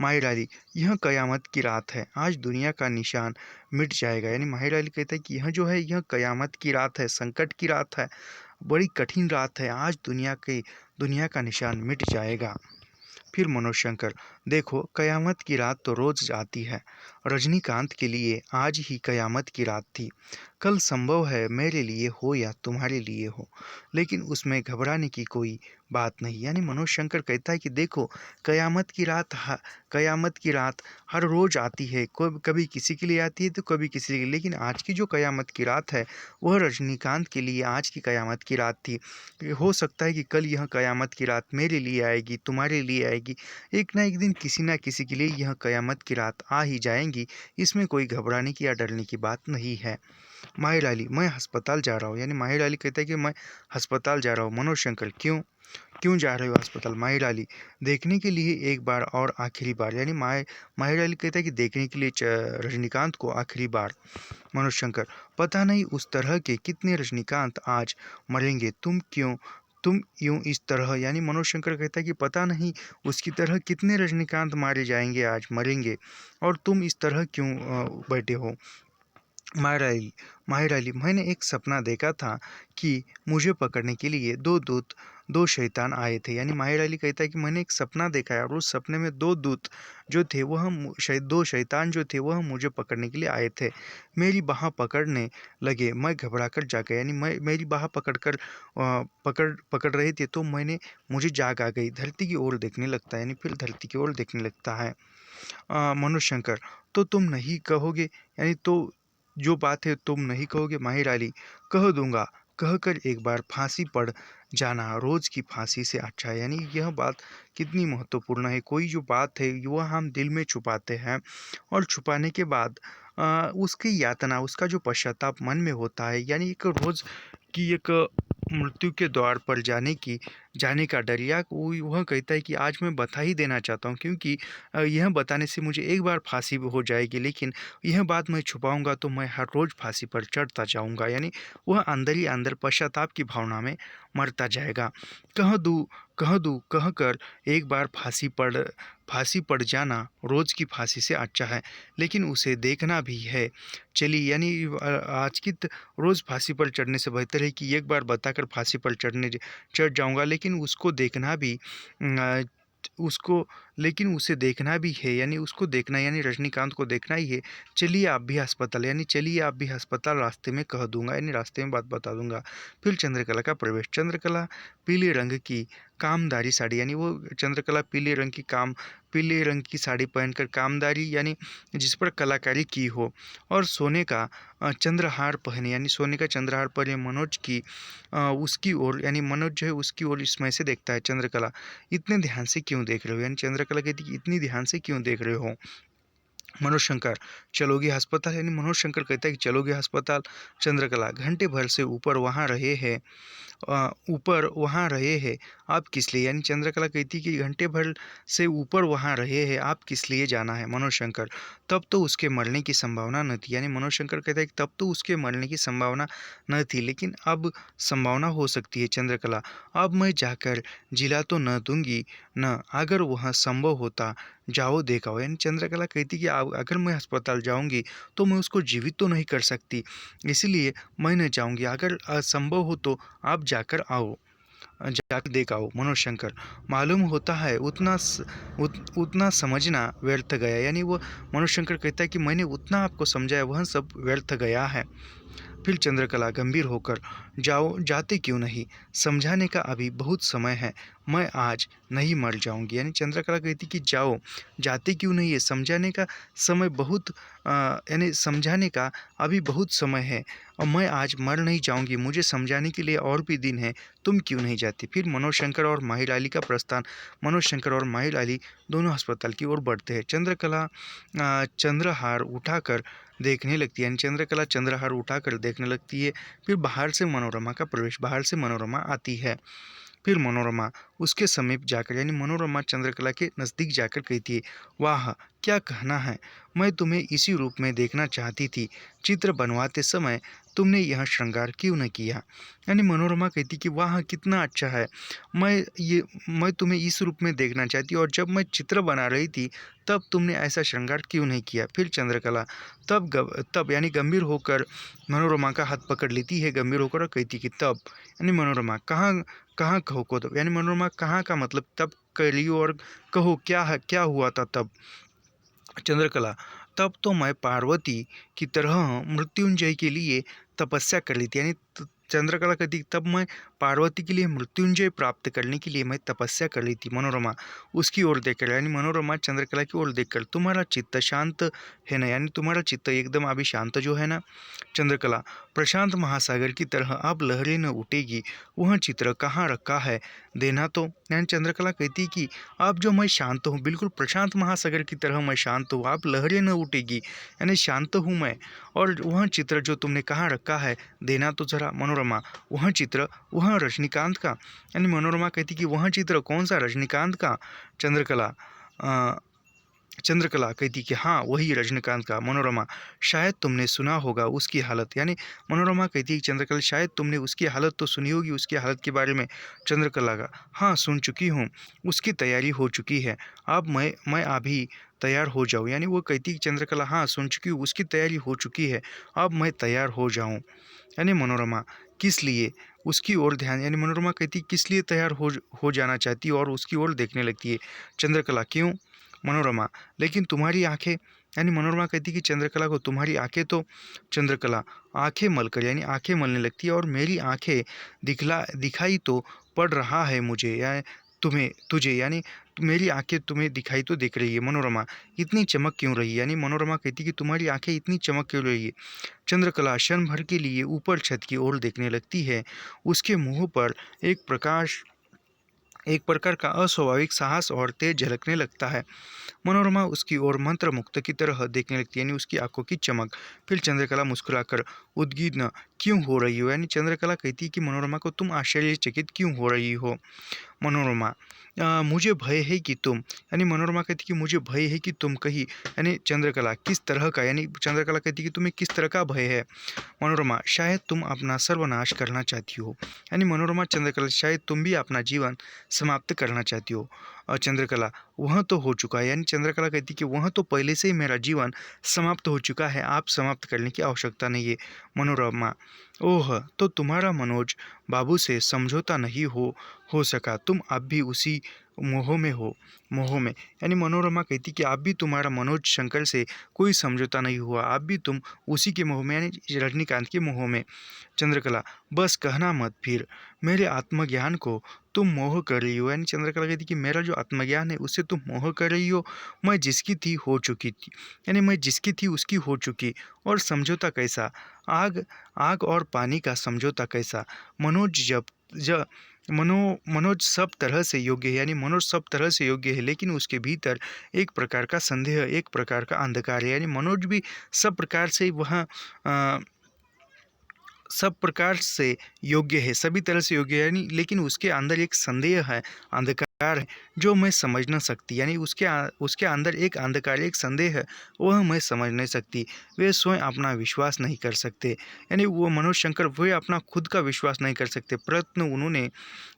माहिर अली, यह कयामत की रात है, आज दुनिया का निशान मिट जाएगा, यानी माहिर अली कहते हैं कि यह जो है यह कयामत की रात है, संकट की रात है, बड़ी कठिन रात है, आज दुनिया का निशान मिट जाएगा। फिर मनोज शंकर, देखो कयामत की रात तो रोज आती है, रजनीकांत के लिए आज ही कयामत की रात थी, कल संभव है मेरे लिए हो या तुम्हारे लिए हो, लेकिन उसमें घबराने की कोई बात नहीं, यानी मनोज शंकर कहता है कि देखो कयामत की रात हर रोज आती है, कभी किसी के लिए आती है तो कभी किसी के लिए, लेकिन आज की जो कयामत की रात है वह रजनीकांत के लिए आज की कयामत की रात थी। हो सकता है कि कल यह कयामत की रात मेरे लिए आएगी, तुम्हारे लिए आएगी, एक ना एक दिन किसी ना किसी के लिए यह कयामत की रात आ ही जाएंगी, इसमें कोई घबराने की या डरने की बात नहीं है। माहिर अली, मैं अस्पताल जा रहा हूँ, यानी माहिर अली कहता है कि मैं अस्पताल जा रहा हूँ। मनोज शंकर, क्यों क्यों जा रहे हो अस्पताल? माहिर अली, देखने के लिए एक बार और आखिरी बार, यानी माहिर अली कहता है कि देखने के लिए रजनीकांत को आखिरी बार। मनोज शंकर, पता नहीं उस तरह के कितने रजनीकांत आज मरेंगे, तुम यूं इस तरह, यानी मनोज शंकर कहता है कि पता नहीं उसकी तरह कितने रजनीकांत मारे जाएंगे, आज मरेंगे, और तुम इस तरह क्यों बैठे हो। माहिर अली, मैंने एक सपना देखा था कि मुझे पकड़ने के लिए दो शैतान आए थे, यानी माहिर अली कहता है कि मैंने एक सपना देखा है और उस सपने में दो दूत जो थे वह दो शैतान जो थे वह मुझे पकड़ने के लिए आए थे, मेरी बाह पकड़ने लगे, मैं घबरा कर जाग गया, यानी मेरी बाह पकड़ रहे थे तो मुझे जाग आ गई, धरती की ओर देखने लगता है, यानी फिर धरती की ओर देखने लगता है। मनोज शंकर, तो तुम नहीं कहोगे, यानी तो जो बात है तुम नहीं कहोगे। माहिर अली, कह दूंगा, कहकर एक बार फांसी पड़ जाना रोज की फांसी से अच्छा है, यानी यह बात कितनी महत्वपूर्ण है। कोई जो बात है वह हम दिल में छुपाते हैं और छुपाने के बाद उसकी यातना, उसका जो पश्चाताप मन में होता है, यानी एक रोज की एक मृत्यु के द्वार पर जाने का डर, या वह कहता है कि आज मैं बता ही देना चाहता हूँ क्योंकि यह बताने से मुझे एक बार फांसी हो जाएगी, लेकिन यह बात मैं छुपाऊंगा तो मैं हर रोज़ फांसी पर चढ़ता जाऊंगा, यानी वह अंदर ही अंदर पश्चाताप की भावना में मरता जाएगा। कह दूँ कहकर एक बार फांसी पड़ जाना रोज़ की फांसी से अच्छा है, लेकिन उसे देखना भी है। चलिए यानी आज की रोज़ फांसी पर चढ़ने से बेहतर है कि एक बार बताकर फांसी पर चढ़ जाऊँगा, लेकिन उसको देखना भी उसको लेकिन उसे देखना भी है, यानी उसको देखना यानी रजनीकांत को देखना ही है। चलिए आप भी अस्पताल, यानी चलिए आप भी अस्पताल, रास्ते में कह दूंगा, यानी रास्ते में बात बता दूंगा। फिर चंद्रकला का प्रवेश। चंद्रकला पीले रंग की कामदारी साड़ी, यानी वो चंद्रकला पीले रंग की साड़ी पहनकर कामदारी यानी जिस पर कलाकारी की हो, और सोने का चंद्रहार पहने, यानी सोने का चंद्रहार पहने मनोज की उसकी ओर, यानी मनोज जो है उसकी ओर इसमें से देखता है। चंद्रकला इतने ध्यान से क्यों देख रहे हो, यानी चंद्रकला कहती है कि इतनी ध्यान से क्यों देख रहे हो। मनोज शंकर चलोगे अस्पताल, यानी मनोज शंकर कहता है कि चलोगे अस्पताल। चंद्रकला घंटे भर से ऊपर वहाँ रहे हैं आप किस लिए, यानी चंद्रकला कहती कि घंटे भर से ऊपर वहाँ रहे हैं आप किस लिए जाना है। मनोज शंकर तब तो उसके मरने की संभावना न थी, यानी मनोज शंकर कहता है कि तब तो उसके मरने की संभावना न थी, लेकिन अब संभावना हो सकती है। चंद्रकला अब मैं जाकर जिला तो न दूंगी न, अगर वह संभव होता जाओ देखाओ, यानी चंद्रकला कहती कि अगर मैं अस्पताल जाऊंगी तो मैं उसको जीवित तो नहीं कर सकती, इसलिए मैं न जाऊंगी, अगर असंभव हो तो आप जाकर देख आओ। मनोज शंकर मालूम होता है उतना समझना व्यर्थ गया, यानी वो मनोज शंकर कहता है कि मैंने उतना आपको समझाया वह सब व्यर्थ गया है। फिर चंद्रकला गंभीर होकर जाओ, जाते क्यों नहीं, समझाने का अभी बहुत समय है, मैं आज नहीं मर जाऊंगी, यानी चंद्रकला कहती कि जाओ, जाते क्यों नहीं है, समझाने का समय बहुत यानी समझाने का अभी बहुत समय है और मैं आज मर नहीं जाऊंगी, मुझे समझाने के लिए और भी दिन है, तुम क्यों नहीं जाती। फिर मनोज शंकर और माहिर अली का प्रस्थान। मनोज शंकर और माहिर अली दोनों अस्पताल की ओर बढ़ते हैं। चंद्रकला चंद्रहार उठाकर देखने लगती है, यानी चंद्रकला चंद्रहार उठाकर देखने लगती है। फिर बाहर से मनोरमा का प्रवेश। बाहर से मनोरमा आती है। फिर मनोरमा उसके समीप जाकर, यानी मनोरमा चंद्रकला के नज़दीक जाकर कहती है, वाह क्या कहना है, मैं तुम्हें इसी रूप में देखना चाहती थी, चित्र बनवाते समय तुमने यह श्रृंगार क्यों न किया। यानी मनोरमा कहती कि वाह कितना अच्छा है, मैं तुम्हें इस रूप में देखना चाहती, और जब मैं चित्र बना रही थी तब तुमने ऐसा श्रृंगार क्यों नहीं किया। फिर चंद्रकला तब यानी गंभीर होकर मनोरमा का हाथ पकड़ लेती है, गंभीर होकर, और कहती कि तब, यानी मनोरमा कहाँ कहाँ कहो को तब, यानी मनोरमा कहाँ का मतलब तब करियो, और कहो क्या हुआ था तब। चंद्रकला तब तो मैं पार्वती की तरह मृत्युंजय के लिए तपस्या कर ली थी, यानी चंद्रकला कहती तब मैं पार्वती के लिए मृत्युंजय प्राप्त करने के लिए मैं तपस्या कर ली थी। मनोरमा उसकी ओर देखकर, यानी मनोरमा चंद्रकला की ओर देखकर, तुम्हारा चित्त शांत है ना, यानी तुम्हारा चित्त एकदम अभी शांत जो है ना। चंद्रकला प्रशांत महासागर की तरह अब लहरें न उठेगी, वह चित्र कहाँ रखा है, देना तो। यानी चंद्रकला कहती कि अब जो मैं शांत हूँ, बिल्कुल प्रशांत महासागर की तरह मैं शांत हूँ, आप लहरें न उठेगी, यानी शांत हूँ मैं, और वह चित्र जो तुमने कहाँ रखा है देना तो जरा। मनोरमा वह चित्र, वह रजनीकांत का, यानी मनोरमा कहती कि वह चित्र कौन सा, रजनीकांत का। चंद्रकला चंद्रकला कहती कि हाँ वही रजनीकांत का। मनोरमा शायद तुमने सुना होगा उसकी हालत, यानी मनोरमा कहती है चंद्रकला शायद तुमने उसकी हालत तो सुनी होगी, उसकी हालत के बारे में। चंद्रकला का हाँ सुन चुकी हूँ, उसकी तैयारी हो चुकी है, अब मैं अभी तैयार हो जाऊँ, यानी वो कहती कि चंद्रकला हाँ सुन चुकी हूँ, उसकी तैयारी हो चुकी है, अब मैं तैयार हो जाऊँ। यानी मनोरमा किस लिए उसकी ओर ध्यान, यानी मनोरमा कहती किस लिए तैयार हो जाना चाहती है, और उसकी ओर देखने लगती है। चंद्रकला क्यों। मनोरमा लेकिन तुम्हारी आंखें, यानी मनोरमा कहती कि चंद्रकला को तुम्हारी आंखें तो। चंद्रकला आंखें मलकर, यानी आंखें मलने लगती है, और मेरी आंखें दिखाई तो पड़ रहा है मुझे या तुझे, यानी मेरी आंखें तुम्हें दिखाई तो दिख रही है। मनोरमा इतनी चमक क्यों रही है, यानी मनोरमा कहती कि तुम्हारी आंखें इतनी चमक क्यों रही है। चंद्रकला क्षण भर के लिए ऊपर छत की ओर देखने लगती है, उसके मुंह पर एक प्रकार का अस्वाभाविक साहस और तेज झलकने लगता है। मनोरमा उसकी ओर मंत्रमुग्ध की तरह देखने लगती है, यानी उसकी आंखों की चमक। फिर चंद्रकला मुस्कुराकर उद्विग्न क्यों हो रही हो, यानी चंद्रकला कहती कि मनोरमा को तुम आश्चर्यचकित क्यों हो रही हो। मनोरमा मुझे भय है कि तुम, यानी मनोरमा कहती कि मुझे भय है कि तुम कहीं, यानी चंद्रकला किस तरह का, यानी चंद्रकला कहती कि तुम्हें किस तरह का भय है। मनोरमा शायद तुम अपना सर्वनाश करना चाहती हो, यानी मनोरमा चंद्रकला शायद तुम भी अपना जीवन समाप्त करना चाहती हो। चंद्रकला, वह तो हो चुका है, यानी चंद्रकला कहती कि वह तो पहले से ही मेरा जीवन समाप्त हो चुका है, आप समाप्त करने की आवश्यकता नहीं है। मनोरमा, ओह, तो तुम्हारा मनोज बाबू से समझौता नहीं हो सका, तुम अब भी उसी मोह में हो, मोह में। यानी मनोरमा कहती कि आप भी, तुम्हारा मनोज शंकर से कोई समझौता नहीं हुआ, आप भी तुम उसी के मोह में, यानी रजनीकांत के मोह में। चंद्रकला, बस कहना मत फिर, मेरे आत्मज्ञान को तुम मोह कर रही हो। यानी चंद्रकला कहती कि मेरा जो आत्मज्ञान है उससे तुम मोह कर रही हो, मैं जिसकी थी हो चुकी थी, यानी मैं जिसकी थी उसकी हो चुकी, और समझौता कैसा, आग आग और पानी का समझौता कैसा। मनोज जब जब मनोज सब तरह से योग्य है, यानी मनोज सब तरह से योग्य है, लेकिन उसके भीतर एक प्रकार का संदेह, एक प्रकार का अंधकार है। यानी मनोज भी सब प्रकार से वह सब प्रकार से योग्य है, सभी तरह से योग्य है, यानी लेकिन उसके अंदर एक संदेह है, अंधकार है, जो मैं समझ न सकती। यानी उसके अंदर एक अंधकार, एक संदेह है, वह मैं समझ नहीं सकती। वे स्वयं अपना विश्वास नहीं कर सकते, यानी वो मनोज शंकर वे अपना खुद का विश्वास नहीं कर सकते। प्रयत्न उन्होंने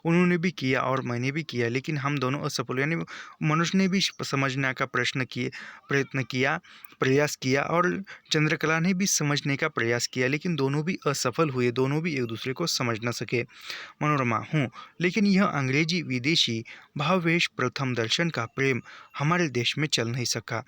उन्होंने भी किया और मैंने भी किया, लेकिन हम दोनों असफल, यानी मनोज ने भी समझने का प्रयत्न किया, प्रयास किया, और चंद्रकला ने भी समझने का प्रयास किया, लेकिन दोनों भी असफल हुए, दोनों भी एक दूसरे को समझ न सके। मनोरमा, हूँ, लेकिन यह अंग्रेजी विदेशी भाववेश प्रथम दर्शन का प्रेम हमारे देश में चल नहीं सकता।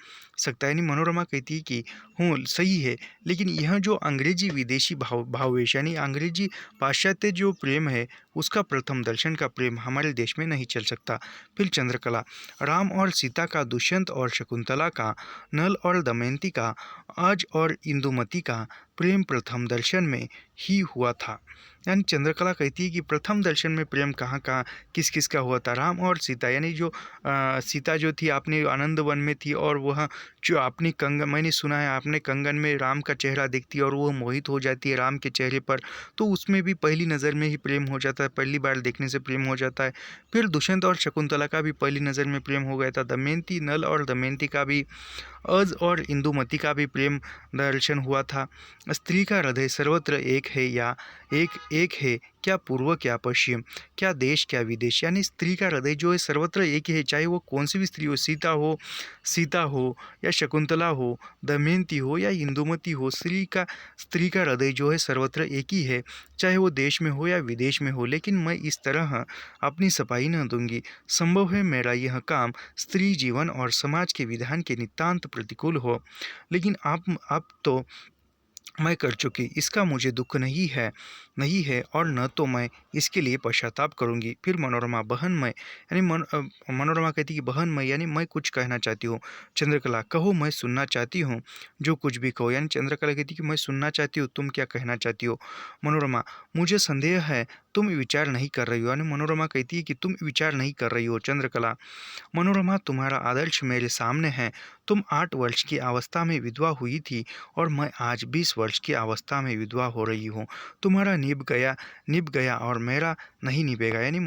यानी मनोरमा कहती है कि हूँ, सही है, लेकिन यह जो अंग्रेजी विदेशी भाववेश, यानी अंग्रेजी पाश्चात्य जो प्रेम है, उसका प्रथम दर्शन का प्रेम हमारे देश में नहीं चल सकता। फिर चंद्रकला, राम और सीता का, दुष्यंत और शकुंतला का, नल और दमयंती का, आज और इंदुमती का प्रेम प्रथम दर्शन में ही हुआ था। यानी चंद्रकला कहती है कि प्रथम दर्शन में प्रेम कहाँ कहाँ, किस किस का हुआ था, राम और सीता, यानी जो सीता जो थी आपने आनंद वन में थी, और वह जो आपने कंगन, मैंने सुना है आपने कंगन में राम का चेहरा देखती है और वह मोहित हो जाती है राम के चेहरे पर, तो उसमें भी पहली नज़र में ही प्रेम हो जाता है, पहली बार देखने से प्रेम हो जाता है। फिर दुष्यंत और शकुंतला का भी पहली नज़र में प्रेम हो गया था, दमयंती, नल और दमयंती का भी, अज और इंदुमती का भी प्रेम दर्शन हुआ था। स्त्री का हृदय सर्वत्र एक है, या एक है, क्या पूर्व क्या पश्चिम, क्या देश क्या विदेश। यानी स्त्री का हृदय जो है सर्वत्र एक ही है, चाहे वो कौन सी भी स्त्री हो, सीता हो या शकुंतला हो, दमयंती हो या इंदुमती हो, स्त्री का हृदय जो है सर्वत्र एक ही है, चाहे वो देश में हो या विदेश में हो। लेकिन मैं इस तरह अपनी सफाई न दूंगी, संभव है मेरा यह काम स्त्री जीवन और समाज के विधान के नितांत प्रतिकूल हो, लेकिन आप तो मैं कर चुकी, इसका मुझे दुख नहीं है और न तो मैं इसके लिए पश्चाताप करूंगी। फिर मनोरमा, बहन मैं, यानी मनोरमा कहती कि बहन मैं, यानी मैं कुछ कहना चाहती हूँ। चंद्रकला, कहो, मैं सुनना चाहती हूँ, जो कुछ भी कहो। यानी चंद्रकला कहती कि मैं सुनना चाहती हूँ, तुम क्या कहना चाहती हो। मनोरमा, मुझे संदेह है तुम विचार नहीं कर रही हो। यानी मनोरमा कहती है कि तुम विचार नहीं कर रही हो। चंद्रकला, मनोरमा, तुम्हारा आदर्श मेरे सामने है, तुम 8 वर्ष की अवस्था में विधवा हुई थी और मैं आज 20 वर्ष की अवस्था में विधवा हो रही हूँ। तुम्हारा निभ गया और मेरा नहीं निभेगा। यानी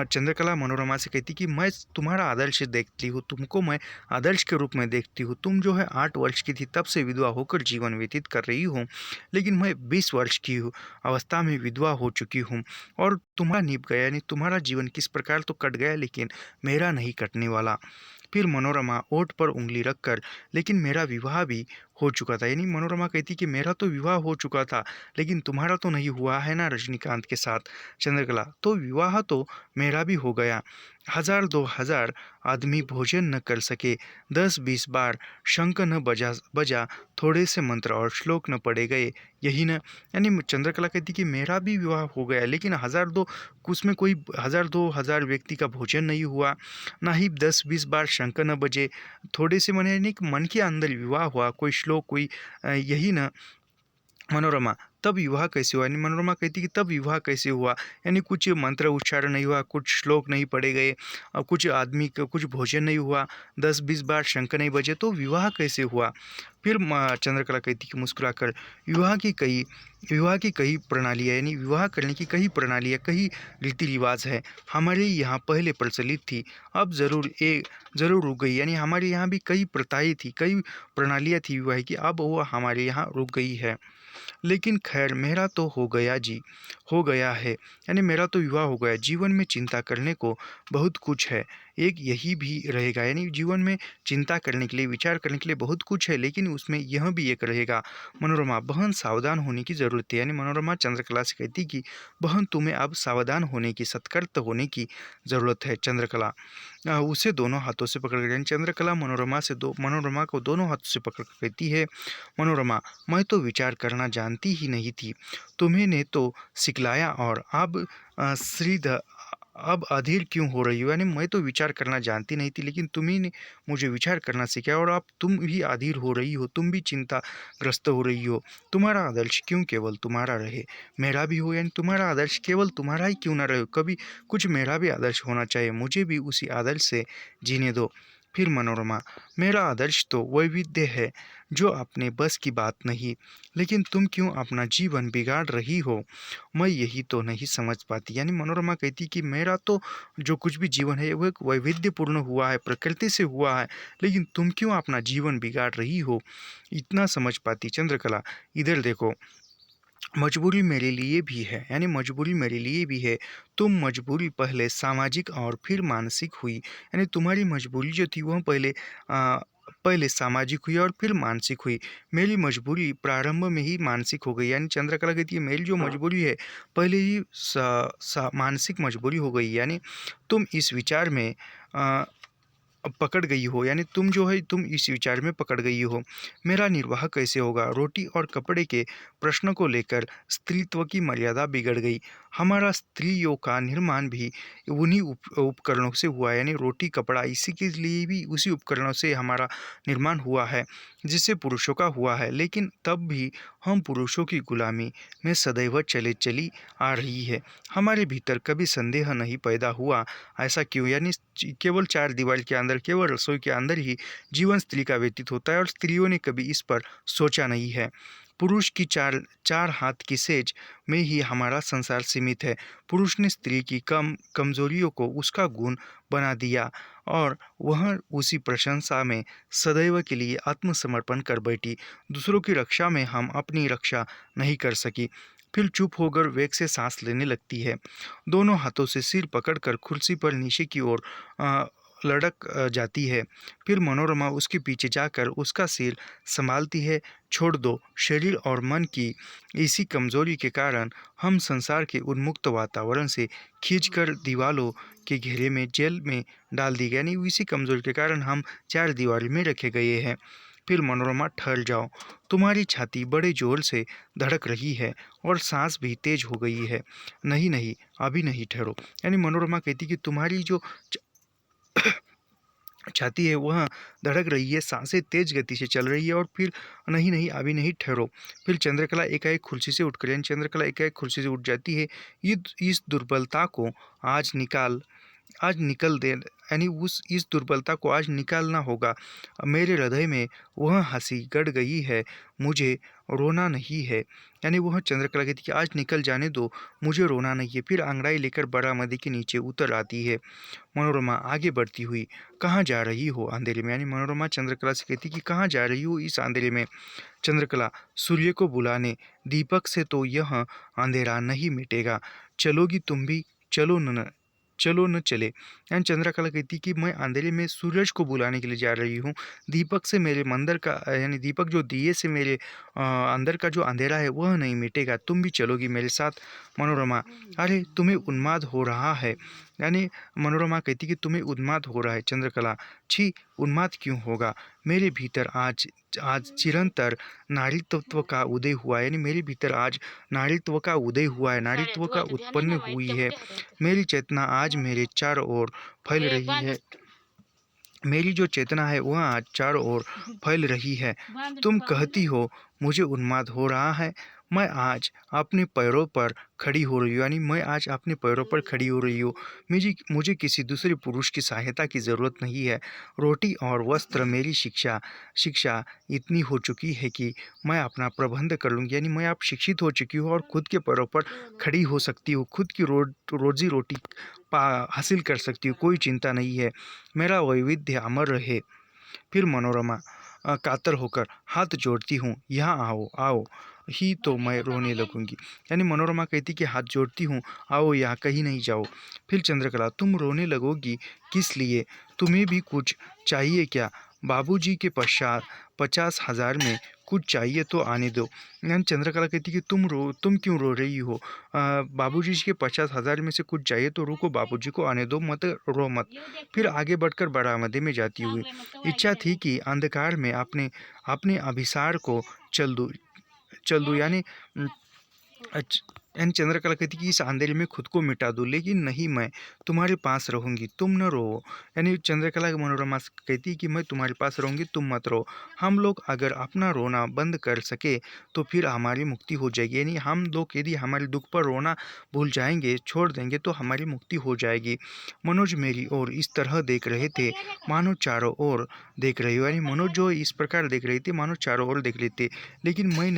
चंद्रकला मनोरमा से कहती कि मैं तुम्हारा आदर्श देखती हूँ, तुमको मैं आदर्श के रूप में देखती हूँ। तुम जो है 8 वर्ष की थी तब से विधवा होकर जीवन व्यतीत कर रही हूँ, लेकिन मैं 20 वर्ष की अवस्था में विधवा हो चुकी हूँ और तुम्हारा निभ गया, यानी तुम्हारा जीवन किस प्रकार तो कट गया, लेकिन मेरा नहीं कटने वाला। फिर मनोरमा ओठ पर उंगली रखकर, लेकिन मेरा विवाह भी हो चुका था। यानी मनोरमा कहती कि मेरा तो विवाह हो चुका था, लेकिन तुम्हारा तो नहीं हुआ है ना रजनीकांत के साथ। चंद्रकला, तो विवाह तो मेरा भी हो गया। 1000-2000 आदमी भोजन न कर सके, 10-20 बार शंख न बजा, थोड़े से मंत्र और श्लोक न पढ़े गए, यही न। यानी चंद्रकला कहती कि मेरा भी विवाह हो गया, लेकिन उसमें कोई 1000-2000 व्यक्ति का भोजन नहीं हुआ, ना ही 10-20 बार शंख न बजे, थोड़े से मन, यानी मन के अंदर विवाह हुआ, कोई श्लोक, कोई यही न। मनोरमा, तब विवाह कैसे हुआ। यानी मनोरमा कहती कि तब विवाह कैसे हुआ, यानी कुछ मंत्र उच्चारण नहीं हुआ, कुछ श्लोक नहीं पढ़े गए, कुछ आदमी का कुछ भोजन नहीं हुआ, 10-20 बार शंख नहीं बजे, तो विवाह कैसे हुआ। फिर चंद्रकला कहती कि मुस्कुराकर, विवाह की कई प्रणालियाँ, यानी विवाह करने की कई प्रणालियाँ, कई रीति रिवाज है, हमारे यहाँ पहले प्रचलित थी, अब ज़रूर रुक गई। यानी हमारे यहाँ भी कई प्रथाएँ थी, कई प्रणालियाँ थी विवाह की, अब वो हमारे यहाँ रुक गई है। लेकिन खैर मेरा तो हो गया जी, हो गया है, यानी मेरा तो विवाह हो गया। जीवन में चिंता करने को बहुत कुछ है, एक यही भी रहेगा। यानी जीवन में चिंता करने के लिए, विचार करने के लिए बहुत कुछ है, लेकिन उसमें यह भी एक रहेगा। मनोरमा, बहन सावधान होने की ज़रूरत है। यानी मनोरमा चंद्रकला से कहती कि बहन तुम्हें अब सावधान होने की, सतर्क होने की ज़रूरत है। चंद्रकला उसे दोनों हाथों से पकड़ कर, यानी चंद्रकला मनोरमा को दोनों हाथों से पकड़ कर कहती है, मनोरमा मैं तो विचार करना जानती ही नहीं थी, तुम्हें ने तो सिखलाया, और अब श्रीध अब अधीर क्यों हो रही हो? यानी मैं तो विचार करना जानती नहीं थी, लेकिन तुम्ही ने मुझे विचार करना सिखाया, और अब तुम भी अधीर हो रही हो, तुम भी चिंताग्रस्त हो रही हो। तुम्हारा आदर्श क्यों केवल तुम्हारा रहे, मेरा भी हो? यानी तुम्हारा आदर्श केवल तुम्हारा ही क्यों ना रहे, कभी कुछ मेरा भी आदर्श होना चाहिए, मुझे भी उसी आदर्श से जीने दो। फिर मनोरमा, मेरा आदर्श तो वैविध्य है, जो अपने बस की बात नहीं, लेकिन तुम क्यों अपना जीवन बिगाड़ रही हो, मैं यही तो नहीं समझ पाती। यानी मनोरमा कहती कि मेरा तो जो कुछ भी जीवन है वो एक वैविध्यपूर्ण हुआ है, प्रकृति से हुआ है, लेकिन तुम क्यों अपना जीवन बिगाड़ रही हो, इतना समझ पाती। चंद्रकला, इधर देखो, मजबूरी मेरे लिए भी है, यानी मजबूरी मेरे लिए भी है। तुम मजबूरी पहले सामाजिक और फिर मानसिक हुई, यानी तुम्हारी मजबूरी जो थी वह पहले सामाजिक हुई और फिर मानसिक हुई। मेरी मजबूरी प्रारंभ में ही मानसिक हो गई। यानी चंद्रकला कहती है मेरी जो मजबूरी है पहले ही मानसिक मजबूरी हो गई। यानी तुम इस विचार में अ, पकड़ गई हो, यानी तुम जो है तुम इस विचार में पकड़ गई हो, मेरा निर्वाह कैसे होगा। रोटी और कपड़े के प्रश्न को लेकर स्त्रीत्व की मर्यादा बिगड़ गई। हमारा स्त्रियों का निर्माण भी उन्हीं उपकरणों से हुआ है, यानी रोटी कपड़ा इसी के लिए भी उसी उपकरणों से हमारा निर्माण हुआ है जिससे पुरुषों का हुआ है, लेकिन तब भी हम पुरुषों की गुलामी में सदैव चली आ रही है। हमारे भीतर कभी संदेह नहीं पैदा हुआ, ऐसा क्यों? यानी केवल चार दीवार के अंदर, केवल रसोई के अंदर ही जीवन स्त्री का व्यतीत होता है, और स्त्रियों ने कभी इस पर सोचा नहीं है। पुरुष की चार चार हाथ की सेज में ही हमारा संसार सीमित है। पुरुष ने स्त्री की कमजोरियों को उसका गुण बना दिया, और वह उसी प्रशंसा में सदैव के लिए आत्मसमर्पण कर बैठी। दूसरों की रक्षा में हम अपनी रक्षा नहीं कर सकी, फिर चुप होकर वेग से सांस लेने लगती है। दोनों हाथों से सिर पकड़कर कुर्सी पर नीचे की ओर लड़क जाती है। फिर मनोरमा उसके पीछे जाकर उसका सिर संभालती है। छोड़ दो, शरीर और मन की इसी कमजोरी के कारण हम संसार के उन्मुक्त वातावरण से खींचकर दीवालों के घेरे में, जेल में डाल दी गई, यानी इसी कमजोरी के कारण हम चार दीवार में रखे गए हैं। फिर मनोरमा, ठहर जाओ, तुम्हारी छाती बड़े जोर से धड़क रही है और सांस भी तेज हो गई है। नहीं नहीं, अभी नहीं, ठहरो। यानी मनोरमा कहती कि तुम्हारी जो छाती है वह धड़क रही है, सांसें तेज गति से चल रही है, और फिर नहीं नहीं, अभी नहीं, ठहरो। फिर चंद्रकला एकाएक कुर्सी से उठकर, यानी चंद्रकला एकाएक कुर्सी से उठ जाती है। इस दुर्बलता को आज निकल दे, यानी उस इस दुर्बलता को आज निकालना होगा। मेरे हृदय में वह हंसी गड़ गई है, मुझे रोना नहीं है। यानी वह चंद्रकला कहती कि आज निकल जाने दो, मुझे रोना नहीं है। फिर अंगड़ाई लेकर बारामती के नीचे उतर आती है। मनोरमा आगे बढ़ती हुई, कहाँ जा रही हो अंधेरे में? यानी मनोरमा चंद्रकला से कहती कि कहाँ जा रही हो इस अंधेरे में? चंद्रकला, सूर्य को बुलाने, दीपक से तो यह अंधेरा नहीं मिटेगा, चलोगी तुम भी? चलो न चलो न चले। यानी चंद्रकला कहती कि मैं अंधेरे में सूरज को बुलाने के लिए जा रही हूँ, दीपक से मेरे मंदिर का, यानी दीपक जो दिए से मेरे अंदर का जो अंधेरा है वह नहीं मिटेगा, तुम भी चलोगी मेरे साथ? मनोरमा, अरे तुम्हें उन्माद हो रहा है। यानी मनोरमा कहती कि तुम्हें उन्माद हो रहा है। चंद्रकला, छी, उन्माद क्यों होगा? मेरे भीतर आज आज चिरंतर नारीत्व का उदय हुआ है, यानी मेरे भीतर आज नारीत्व का उदय हुआ है, नारीत्व का उत्पन्न हुई है। मेरी चेतना आज मेरे चारों ओर फैल रही है, मेरी जो चेतना है वह आज चारों ओर फैल रही है। तुम कहती हो मुझे उन्माद हो रहा है, मैं आज अपने पैरों पर खड़ी हो रही हूँ, यानी मैं आज अपने पैरों पर खड़ी हो रही हूँ। मुझे मुझे किसी दूसरे पुरुष की सहायता की ज़रूरत नहीं है। रोटी और वस्त्र मेरी शिक्षा शिक्षा इतनी हो चुकी है कि मैं अपना प्रबंध कर लूँगी, यानी मैं अब शिक्षित हो चुकी हूँ और खुद के पैरों पर खड़ी हो सकती हूँ, खुद की रोजी रोटी हासिल कर सकती हूँ, कोई चिंता नहीं है, मेरा वैविध्य अमर रहे। फिर मनोरमा कातर होकर, हाथ जोड़ती हूँ, यहाँ आओ आओ, ही तो मैं रोने लगूंगी। यानी मनोरमा कहती कि हाथ जोड़ती हूँ, आओ यहाँ, कहीं नहीं जाओ। फिर चंद्रकला, तुम रोने लगोगी किस लिए? तुम्हें भी कुछ चाहिए क्या? बाबूजी के पश्चात 50,000 में कुछ चाहिए तो आने दो। यानी चंद्रकला कहती कि तुम क्यों रो रही हो? बाबूजी के 50,000 में से कुछ चाहिए तो रुको, बाबूजी को आने दो, मत रो मत। फिर आगे बढ़कर बरामदे में जाती हुई, इच्छा थी कि अंधकार में अपने अपने अभिसार को चल दूँ, यानी यानी चंद्रकला कहती कि इस अंधेरे में खुद को मिटा दूँ, लेकिन नहीं, मैं तुम्हारे पास रहूँगी, तुम न रो। यानी चंद्रकला की मनोरमा कहती कि मैं तुम्हारे पास रहूँगी, तुम मत रो। हम लोग अगर अपना रोना बंद कर सके तो फिर हमारी मुक्ति हो जाएगी। यानी हम लोग यदि हमारे दुख पर रोना भूल जाएंगे, छोड़ देंगे, तो हमारी मुक्ति हो जाएगी। मनोज मेरी ओर इस तरह देख रहे थे मानो चारों ओर देख रही हो। यानी मनोज जो इस प्रकार देख रही थी मानो चारों ओर देख लेते, लेकिन मैं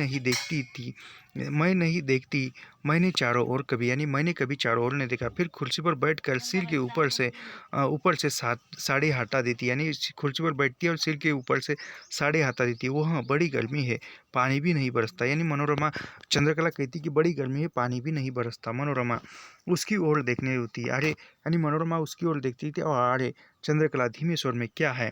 नहीं देखती मैंने चारों ओर कभी, यानी मैंने कभी चारों ओर नहीं देखा। फिर कुर्सी पर बैठकर सिर के ऊपर से साड़ी हटा देती, यानी कुर्सी पर बैठती है और सिर के ऊपर से साड़ी हटा देती है। वो, हाँ, बड़ी गर्मी है, पानी भी नहीं बरसता। यानी मनोरमा चंद्रकला कहती कि बड़ी गर्मी है, पानी भी नहीं बरसता। मनोरमा उसकी ओर देखने होती है, अरे, यानी मनोरमा उसकी ओर देखती थी और अरे, चंद्रकला धीमे स्वर में, क्या है?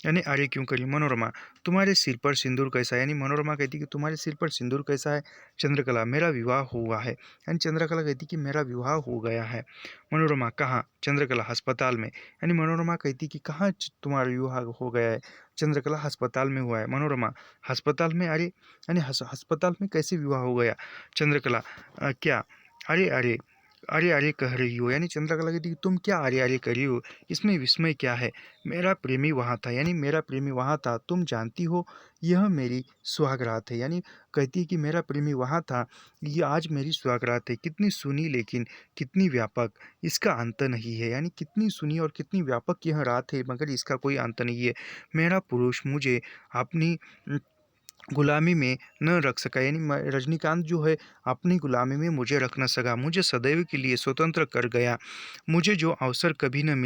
यानी अरे क्यों करी? मनोरमा, तुम्हारे सिर पर सिंदूर कैसा है? यानी मनोरमा कहती कि तुम्हारे सिर पर सिंदूर कैसा है? चंद्रकला, मेरा विवाह हुआ है। यानी चंद्रकला कहती कि मेरा विवाह हो गया है। मनोरमा, कहाँ? चंद्रकला, अस्पताल में। यानी मनोरमा कहती कि कहाँ तुम्हारा विवाह हो गया है? चंद्रकला, अस्पताल में हुआ है। मनोरमा, अस्पताल में? अरे, यानी अस्पताल में कैसे विवाह हो गया? चंद्रकला, क्या? अरे अरे, अरे अरे कह रही हो? यानी चंद्रकला कहती कि तुम क्या अरे अरे कर रही हो? इसमें विस्मय क्या है? मेरा प्रेमी वहाँ था, यानी मेरा प्रेमी वहाँ था, तुम जानती हो, यह मेरी सुहागरात है। यानी कहती है कि मेरा प्रेमी वहाँ था, ये आज मेरी सुहागरात है। कितनी सुनी लेकिन कितनी व्यापक, इसका अंत नहीं है। यानी कितनी सुनी और कितनी व्यापक यह रात है, मगर इसका कोई अंत नहीं है। मेरा पुरुष मुझे अपनी गुलामी में न रख सका, यानी रजनीकांत जो है अपनी गुलामी में मुझे रख न सका, मुझे सदैव के लिए स्वतंत्र कर गया। मुझे जो अवसर कभी न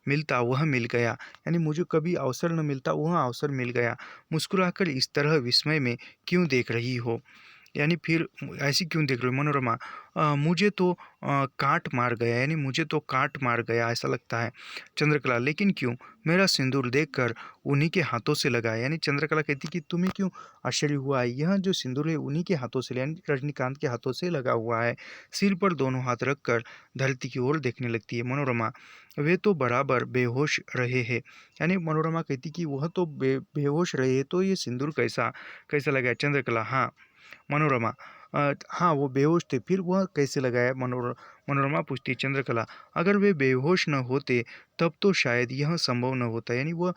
मिलता वह मिल गया, यानी मुझे कभी अवसर न मिलता वह अवसर मिल गया। मुस्कुराकर इस तरह विस्मय में क्यों देख रही हो? यानी फिर ऐसी क्यों देख रहे हो? मनोरमा, मुझे तो काट मार गया, यानी मुझे तो काट मार गया ऐसा लगता है। चंद्रकला, लेकिन क्यों? मेरा सिंदूर देखकर उन्हीं के हाथों से लगा। यानी चंद्रकला कहती कि तुम्हें क्यों आश्चर्य हुआ है? यह जो सिंदूर है उन्हीं के हाथों से, यानी रजनीकांत के हाथों से लगा हुआ है। सिर पर दोनों हाथ रखकर धरती की ओर देखने लगती है। मनोरमा, वे तो बराबर बेहोश रहे हैं। यानी मनोरमा कहती कि वह तो बेहोश रहे, तो ये सिंदूर कैसा कैसा लगा? चंद्रकला, हाँ। मनोरमा, हाँ, वो बेहोश थे, फिर वह कैसे लगाया? मनोरमा पूछती है। चंद्रकला, अगर वे बेहोश न होते तब तो शायद यह संभव न होता। यानी वह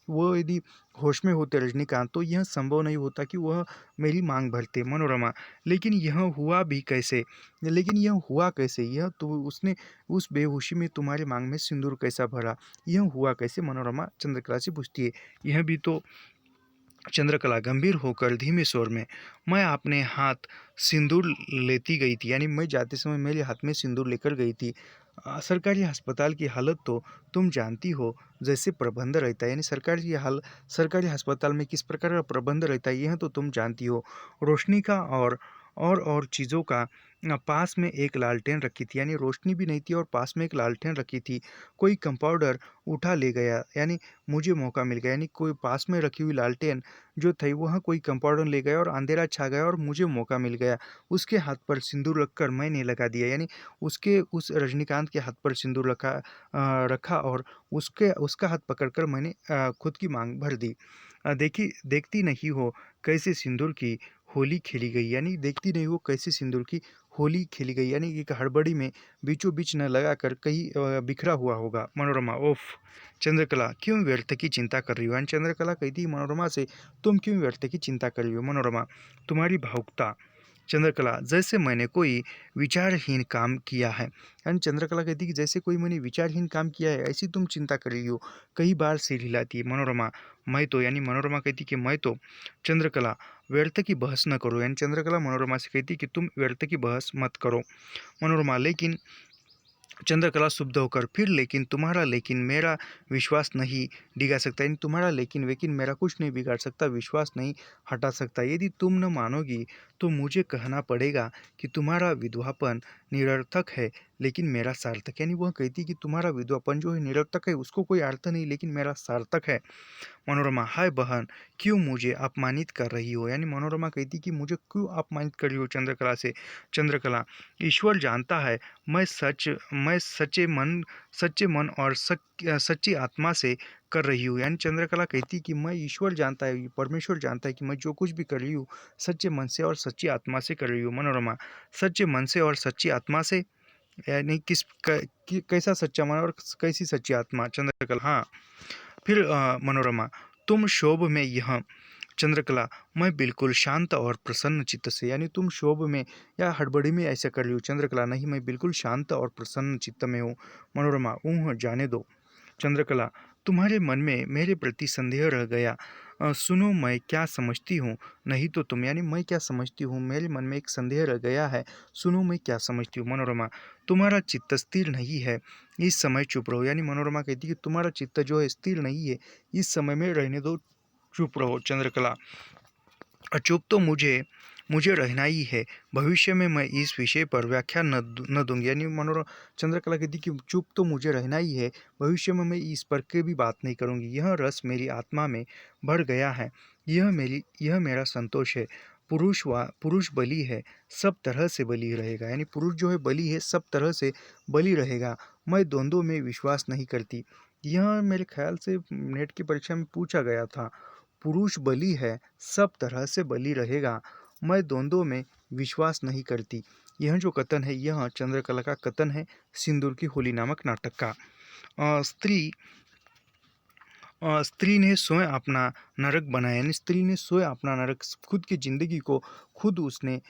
वो यदि होश में होते रजनीकांत, तो यह संभव नहीं होता कि वह मेरी मांग भरते। मनोरमा, लेकिन यह हुआ भी कैसे? लेकिन यह हुआ कैसे? यह तो उसने उस बेहोशी में तुम्हारी मांग में सिंदूर कैसा भरा? यह हुआ कैसे? मनोरमा चंद्रकला से पूछती है। यह भी तो चंद्रकला गंभीर होकर धीमे स्वर में, मैं अपने हाथ सिंदूर लेती गई थी, यानी मैं जाते समय मेरे हाथ में सिंदूर लेकर गई थी। सरकारी अस्पताल की हालत तो तुम जानती हो, जैसे प्रबंध रहता है, यानी सरकारी अस्पताल में किस प्रकार का प्रबंध रहता है यह तो तुम जानती हो। रोशनी का और चीज़ों का पास में एक लालटेन रखी थी, यानी रोशनी भी नहीं थी और पास में एक लालटेन रखी थी। कोई कंपाउंडर उठा ले गया, यानी मुझे मौका मिल गया, यानी कोई पास में रखी हुई लालटेन जो थी वह कोई कंपाउंडर ले गया और अंधेरा छा गया और मुझे मौका मिल गया। उसके हाथ पर सिंदूर रखकर मैंने लगा दिया, यानी उस रजनीकांत के हाथ पर सिंदूर रखा और उसका हाथ पकड़कर मैंने खुद की मांग भर दी। देखती नहीं हो कैसे सिंदूर की होली खेली गई, यानी देखती नहीं हो कैसे सिंदूर की होली खेली गई, यानी एक हड़बड़ी में बीचों बीच न लगाकर कहीं बिखरा हुआ होगा। मनोरमा, ओफ! चंद्रकला, क्यों व्यर्थ की चिंता कर रही हो? यानी चंद्रकला कहती मनोरमा से, तुम क्यों व्यर्थ की चिंता कर रही हो? मनोरमा, तुम्हारी भावुकता। चंद्रकला, जैसे मैंने कोई विचारहीन काम किया है। यानी चंद्रकला कहती कि जैसे कोई मैंने विचारहीन काम किया है ऐसी तुम चिंता कर रही हो। कई बार सिर हिलाती है। मनोरमा, मैं तो, यानी मनोरमा कहती कि मैं तो। चंद्रकला, व्यर्थ की बहस न करो। यानी चंद्रकला मनोरमा से कहती कि तुम व्यर्थ की बहस मत करो। मनोरमा, लेकिन चंद्रकला शुद्ध होकर फिर लेकिन तुम्हारा लेकिन मेरा विश्वास नहीं डिगा सकता, यानी तुम्हारा लेकिन वेकिन मेरा कुछ नहीं बिगाड़ सकता, विश्वास नहीं हटा सकता। यदि तुम न मानोगी तो मुझे कहना पड़ेगा कि तुम्हारा विधवापन निरर्थक है लेकिन मेरा सार्थक, यानी वह कहती कि तुम्हारा विधवापन जो है निरर्थक है, उसको कोई अर्थ नहीं, लेकिन मेरा सार्थक है। मनोरमा, हाय बहन, क्यों मुझे अपमानित कर रही हो, यानी मनोरमा कहती कि मुझे क्यों अपमानित कर रही हो चंद्रकला से। चंद्रकला, ईश्वर जानता है मैं सच्चे मन और सच्ची आत्मा से कर रही हूँ, यानी चंद्रकला कहती कि मैं, ईश्वर जानता है, परमेश्वर जानता है कि मैं जो कुछ भी कर रही हूँ सच्चे मन से और सच्ची आत्मा से कर रही हूँ। मनोरमा, सच्चे मन से और सच्ची आत्मा से, यानी कैसा सच्चा मन और कैसी सच्ची आत्मा। चंद्रकला, हाँ। फिर मनोरमा, तुम शोभ में यह। चंद्रकला, मैं बिल्कुल शांत और प्रसन्न चित्त से, यानी तुम शोभ में या हड़बड़ी में ऐसा कर रही हो। चंद्रकला, नहीं, मैं बिल्कुल शांत और प्रसन्न चित्त में हूँ। मनोरमा, जाने दो। चंद्रकला, तुम्हारे मन में मेरे प्रति संदेह रह गया। सुनो मैं क्या समझती हूँ, नहीं तो तुम, यानी मैं क्या समझती हूँ, मेरे मन में एक संदेह रह गया है, सुनो मैं क्या समझती हूँ। मनोरमा, तुम्हारा चित्त स्थिर नहीं है, इस समय चुप रहो, यानी मनोरमा कहती है कि तुम्हारा चित्त जो है स्थिर नहीं है, इस समय में रहने दो, चुप रहो। चंद्रकला, चुप तो मुझे मुझे रहना ही है, भविष्य में मैं इस विषय पर व्याख्यान न दूंगी, यानी चंद्रकला कहती कि चुप तो मुझे रहना ही है, भविष्य में मैं इस पर के भी बात नहीं करूंगी। यह रस मेरी आत्मा में भर गया है, यह मेरा संतोष है। पुरुष बलि है, सब तरह से बलि रहेगा, यानी पुरुष जो है बलि है, सब तरह से बलि रहेगा। मैं द्वंद्व में विश्वास नहीं करती। यह मेरे ख्याल से नेट की परीक्षा में पूछा गया था। पुरुष बलि है, सब तरह से बलि रहेगा, मैं द्वंद्व में विश्वास नहीं करती। यह जो कथन है यह चंद्रकला का कथन है सिंदूर की होली नामक नाटक का। स्त्री ने स्वयं अपना नरक बनाया, यानी स्त्री ने स्वयं अपना नरक, खुद की जिंदगी को खुद उसने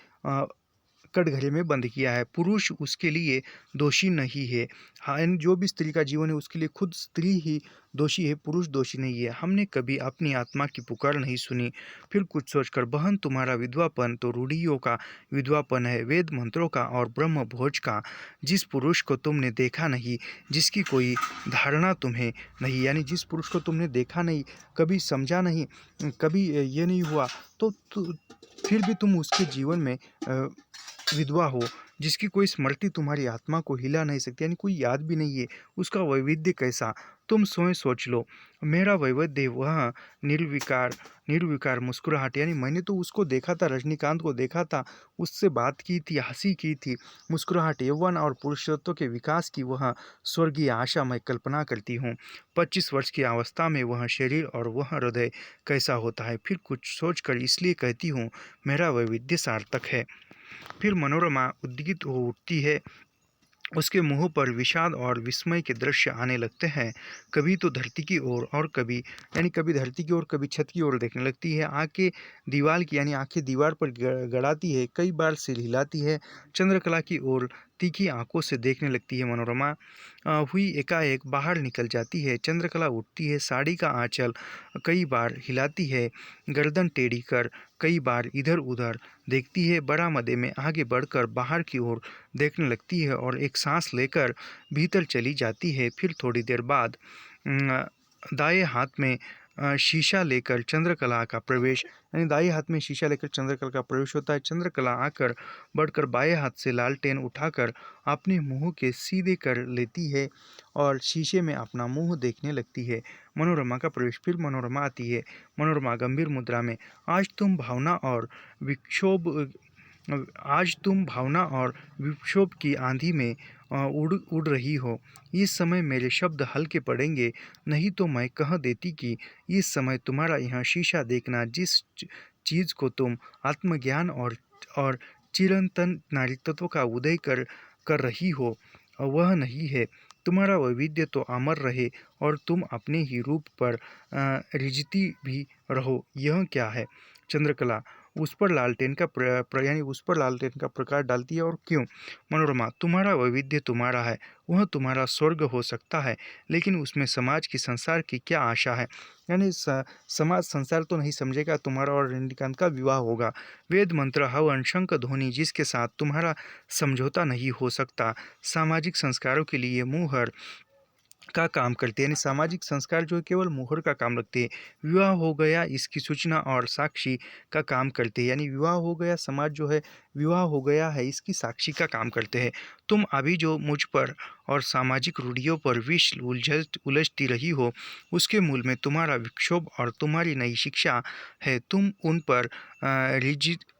कटघरे में बंद किया है। पुरुष उसके लिए दोषी नहीं है। हाँ, यानी जो भी स्त्री का जीवन है उसके लिए खुद स्त्री ही दोषी है, पुरुष दोषी नहीं है। हमने कभी अपनी आत्मा की पुकार नहीं सुनी। फिर कुछ सोचकर, बहन तुम्हारा विधवापन तो रूढ़ियों का विधवापन है, वेद मंत्रों का और ब्रह्म भोज का। जिस पुरुष को तुमने देखा नहीं, जिसकी कोई धारणा तुम्हें नहीं, यानी जिस पुरुष को तुमने देखा नहीं, कभी समझा नहीं, कभी ये नहीं हुआ, तो फिर भी तुम उसके जीवन में विधवा हो, जिसकी कोई स्मृति तुम्हारी आत्मा को हिला नहीं सकती, यानी कोई याद भी नहीं है, उसका वैविध्य कैसा, तुम स्वयं सोच लो। मेरा वैविध्य वह निर्विकार निर्विकार मुस्कुराहट, यानी मैंने तो उसको देखा था, रजनीकांत को देखा था, उससे बात की थी, हंसी की थी। मुस्कुराहट, यौवन और पुरुषत्व के विकास की वह स्वर्गीय आशा मैं कल्पना करती हूँ। 25 वर्ष की अवस्था में वह शरीर और वह हृदय कैसा होता है। फिर कुछ सोचकर इसलिए कहती हूँ, मेरा वैविध्य सार्थक है। फिर मनोरमा उद्गित हो उठती है, उसके मुंह पर विषाद और विस्मय के दृश्य आने लगते हैं। कभी तो धरती की ओर और कभी, यानी कभी धरती की ओर कभी छत की ओर देखने लगती है। आंखें दीवार की, यानी आंखें दीवार पर गड़ाती है, कई बार सिर हिलाती है, चंद्रकला की ओर तीखी आंखों से देखने लगती है। मनोरमा हुई एकाएक बाहर निकल जाती है। चंद्रकला उठती है, साड़ी का आंचल कई बार हिलाती है, गर्दन टेढ़ी कर कई बार इधर उधर देखती है, बरामदे में आगे बढ़कर बाहर की ओर देखने लगती है और एक सांस लेकर भीतर चली जाती है। फिर थोड़ी देर बाद दाएं हाथ में शीशा लेकर चंद्रकला का प्रवेश, यानी दाएं हाथ में शीशा लेकर चंद्रकला का प्रवेश होता है। चंद्रकला आकर बढ़कर बाएं हाथ से लालटेन उठाकर अपने मुंह के सीधे कर लेती है और शीशे में अपना मुंह देखने लगती है। मनोरमा का प्रवेश, फिर मनोरमा आती है। मनोरमा गंभीर मुद्रा में, विक्षोभ आज तुम भावना और विक्षोभ की आंधी में उड़ उड़ रही हो। इस समय मेरे शब्द हल्के पड़ेंगे, नहीं तो मैं कह देती कि इस समय तुम्हारा यहाँ शीशा देखना, जिस चीज़ को तुम आत्मज्ञान और चिरंतन नारीत्व का उदय कर रही हो, वह नहीं है। तुम्हारा वैविध्य तो अमर रहे और तुम अपने ही रूप पर रिझती भी रहो। यह क्या है? चंद्रकला, उस पर लालटेन का यानी उस पर लालटेन का प्रकाश डालती है। और क्यों? मनोरमा, तुम्हारा वैविध्य तुम्हारा है, वह तुम्हारा स्वर्ग हो सकता है, लेकिन उसमें समाज की, संसार की क्या आशा है? यानी समाज संसार तो नहीं समझेगा तुम्हारा और रजनीकांत का विवाह होगा। वेद मंत्र, हवन, शंख ध्वनि जिसके साथ तुम्हारा समझौता नहीं हो सकता, सामाजिक संस्कारों के लिए मुहर का काम करते हैं। यानी सामाजिक संस्कार जो है केवल मुहर का काम रखते हैं। विवाह हो गया इसकी सूचना और साक्षी का काम करते हैं। यानी विवाह हो गया, समाज जो है विवाह हो गया है इसकी साक्षी का काम करते हैं। तुम अभी जो मुझ पर और सामाजिक रूढ़ियों पर विष उलझती रही हो, उसके मूल में तुम्हारा विक्षोभ और तुम्हारी नई शिक्षा है। तुम उन पर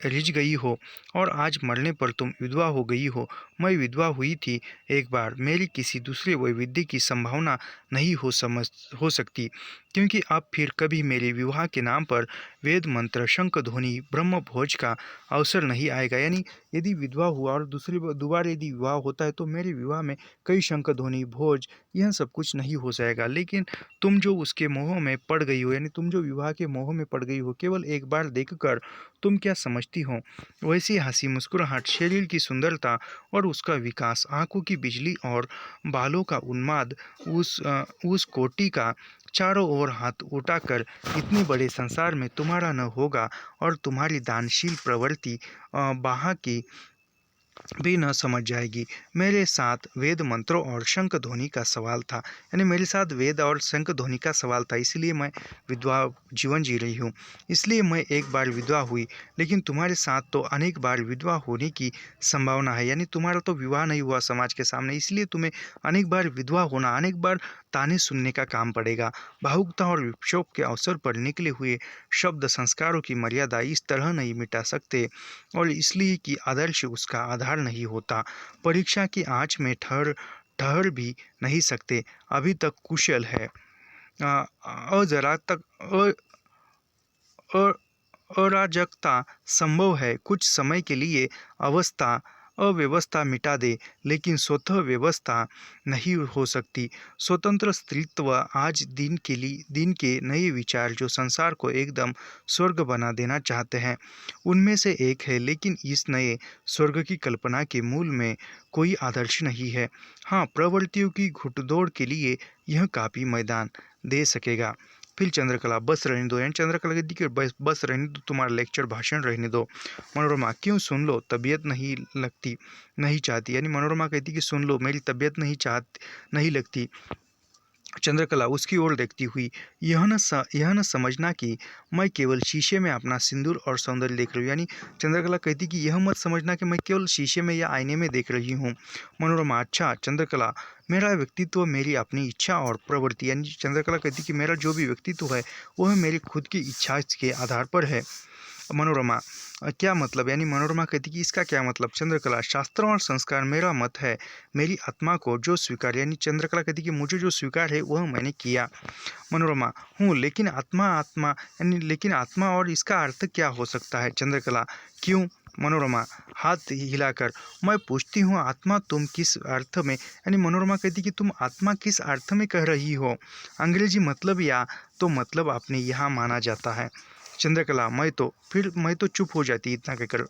रिझ गई हो और आज मरने पर तुम विधवा हो गई हो। मैं विधवा हुई थी एक बार, मेरी किसी दूसरे वैविध्य की संभावना नहीं हो सकती, क्योंकि अब फिर कभी मेरे विवाह के नाम पर वेद मंत्र, शंख ध्वनि, ब्रह्म भोज का अवसर नहीं आएगा। यानी यदि विधवा हुआ और दोबारा यदि विवाह होता है तो मेरे विवाह में कई शंख ध्वनि, भोज, यह सब कुछ नहीं हो जाएगा। लेकिन तुम जो उसके मोह में पड़ गई हो, यानी तुम जो विवाह के मोह में पड़ गई हो, केवल एक बार देखकर तुम क्या समझती हो? वैसी हंसी, मुस्कुराहट, शरीर की सुंदरता और उसका विकास, आंखों की बिजली और बालों का उन्माद, उस कोटि का चारों ओर हाथ उठाकर इतने बड़े संसार में तुम्हारा न होगा, और तुम्हारी दानशील प्रवृत्ति बाहा की भी न समझ जाएगी। मेरे साथ वेद मंत्रों और शंख ध्वनि का सवाल था, यानी मेरे साथ वेद और शंख ध्वनि का सवाल था, इसलिए मैं विधवा जीवन जी रही हूँ। इसलिए मैं एक बार विधवा हुई, लेकिन तुम्हारे साथ तो अनेक बार विधवा होने की संभावना है। यानी तुम्हारा तो विवाह नहीं हुआ समाज के सामने, इसलिए तुम्हें अनेक बार विधवा होना, अनेक बार ताने सुनने का काम पड़ेगा। भावुकता और विक्षोभ के अवसर पर निकले हुए शब्द संस्कारों की मर्यादा इस तरह नहीं मिटा सकते, और इसलिए कि आदर्श उसका आधार नहीं होता। परीक्षा की आँच में ठहर ठहर भी नहीं सकते, अभी तक कुशल है। जरा तक अ- अराजकता संभव है, कुछ समय के लिए अवस्था अव्यवस्था मिटा दे, लेकिन स्वतः व्यवस्था नहीं हो सकती। स्वतंत्र स्त्रीत्व आज दिन के नए विचार जो संसार को एकदम स्वर्ग बना देना चाहते हैं, उनमें से एक है। लेकिन इस नए स्वर्ग की कल्पना के मूल में कोई आदर्श नहीं है। हाँ, प्रवृत्तियों की घुटदौड़ के लिए यह काफी मैदान दे सकेगा। फिर चंद्रकला, बस रहने दो। यानी चंद्रकला कहती कि बस बस रहने दो, तुम्हारा लेक्चर भाषण रहने दो। मनोरमा, क्यों? सुन लो, तबीयत नहीं चाहती। यानी मनोरमा कहती कि सुन लो, मेरी तबीयत नहीं लगती। चंद्रकला उसकी ओर देखती हुई, यह न समझना कि मैं केवल शीशे में अपना सिंदूर और सौंदर्य देख रही हूँ। यानी चंद्रकला कहती कि यह मत समझना कि मैं केवल शीशे में या आईने में देख रही हूँ। मनोरमा, अच्छा। चंद्रकला, मेरा व्यक्तित्व मेरी अपनी इच्छा और प्रवृत्ति। यानी चंद्रकला कहती कि मेरा जो भी व्यक्तित्व है वह मेरी खुद की इच्छा के आधार पर है। मनोरमा, क्या मतलब? यानी मनोरमा कहती कि इसका क्या मतलब? चंद्रकला, शास्त्रों और संस्कार मेरा मत है, मेरी आत्मा को जो स्वीकार। यानी चंद्रकला कहती कि मुझे जो स्वीकार है वह मैंने किया। मनोरमा, हूँ, लेकिन आत्मा आत्मा यानी लेकिन आत्मा और इसका अर्थ क्या हो सकता है? चंद्रकला, क्यों? मनोरमा हाथ हिलाकर, मैं पूछती हूँ आत्मा तुम किस अर्थ में? यानी मनोरमा कहती कि तुम आत्मा किस अर्थ में कह रही हो? अंग्रेजी मतलब या तो मतलब अपने यहाँ माना जाता है। चंद्रकला, मैं तो चुप हो जाती इतना कहकर।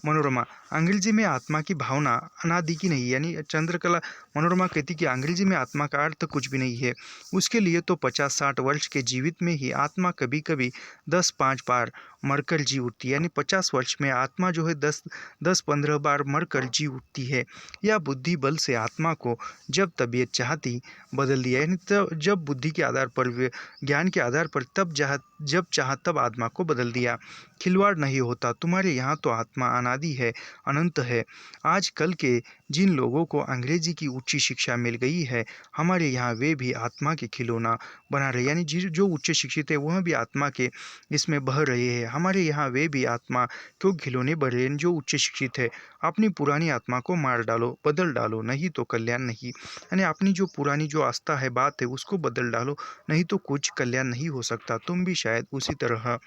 मनोरमा, अंग्रेजी में आत्मा की भावना अनादि की नहीं। यानी चंद्रकला मनोरमा कहती कि अंग्रेजी में आत्मा का अर्थ कुछ भी नहीं है, उसके लिए तो 50-60 वर्ष के जीवित में ही आत्मा कभी कभी 10-5 बार मरकर जी उठती है। यानी 50 वर्ष में आत्मा जो है 10-15 बार मरकर जी उठती है। या बुद्धि बल से आत्मा को जब तबीयत चाहती बदल दिया, यानी जब बुद्धि के आधार पर, ज्ञान के आधार पर जब चाहा तब आत्मा को बदल दिया। खिलवाड़ नहीं होता। तुम्हारे यहाँ तो आत्मा अनादि है, अनंत है। आज कल के जिन लोगों को अंग्रेजी की उच्च शिक्षा मिल गई है, हमारे यहाँ वे भी आत्मा के खिलौना बना रहे। यानी जो उच्च शिक्षित है वह भी आत्मा के इसमें बह रहे हैं। हमारे यहाँ वे भी आत्मा को खिलौने बन रहे हैं जो उच्च शिक्षित है। अपनी पुरानी आत्मा को मार डालो, बदल डालो, नहीं तो कल्याण नहीं। यानी अपनी जो पुरानी जो आस्था है, बात है, उसको बदल डालो, नहीं तो कुछ कल्याण नहीं हो सकता। तुम भी शायद उसी तरह।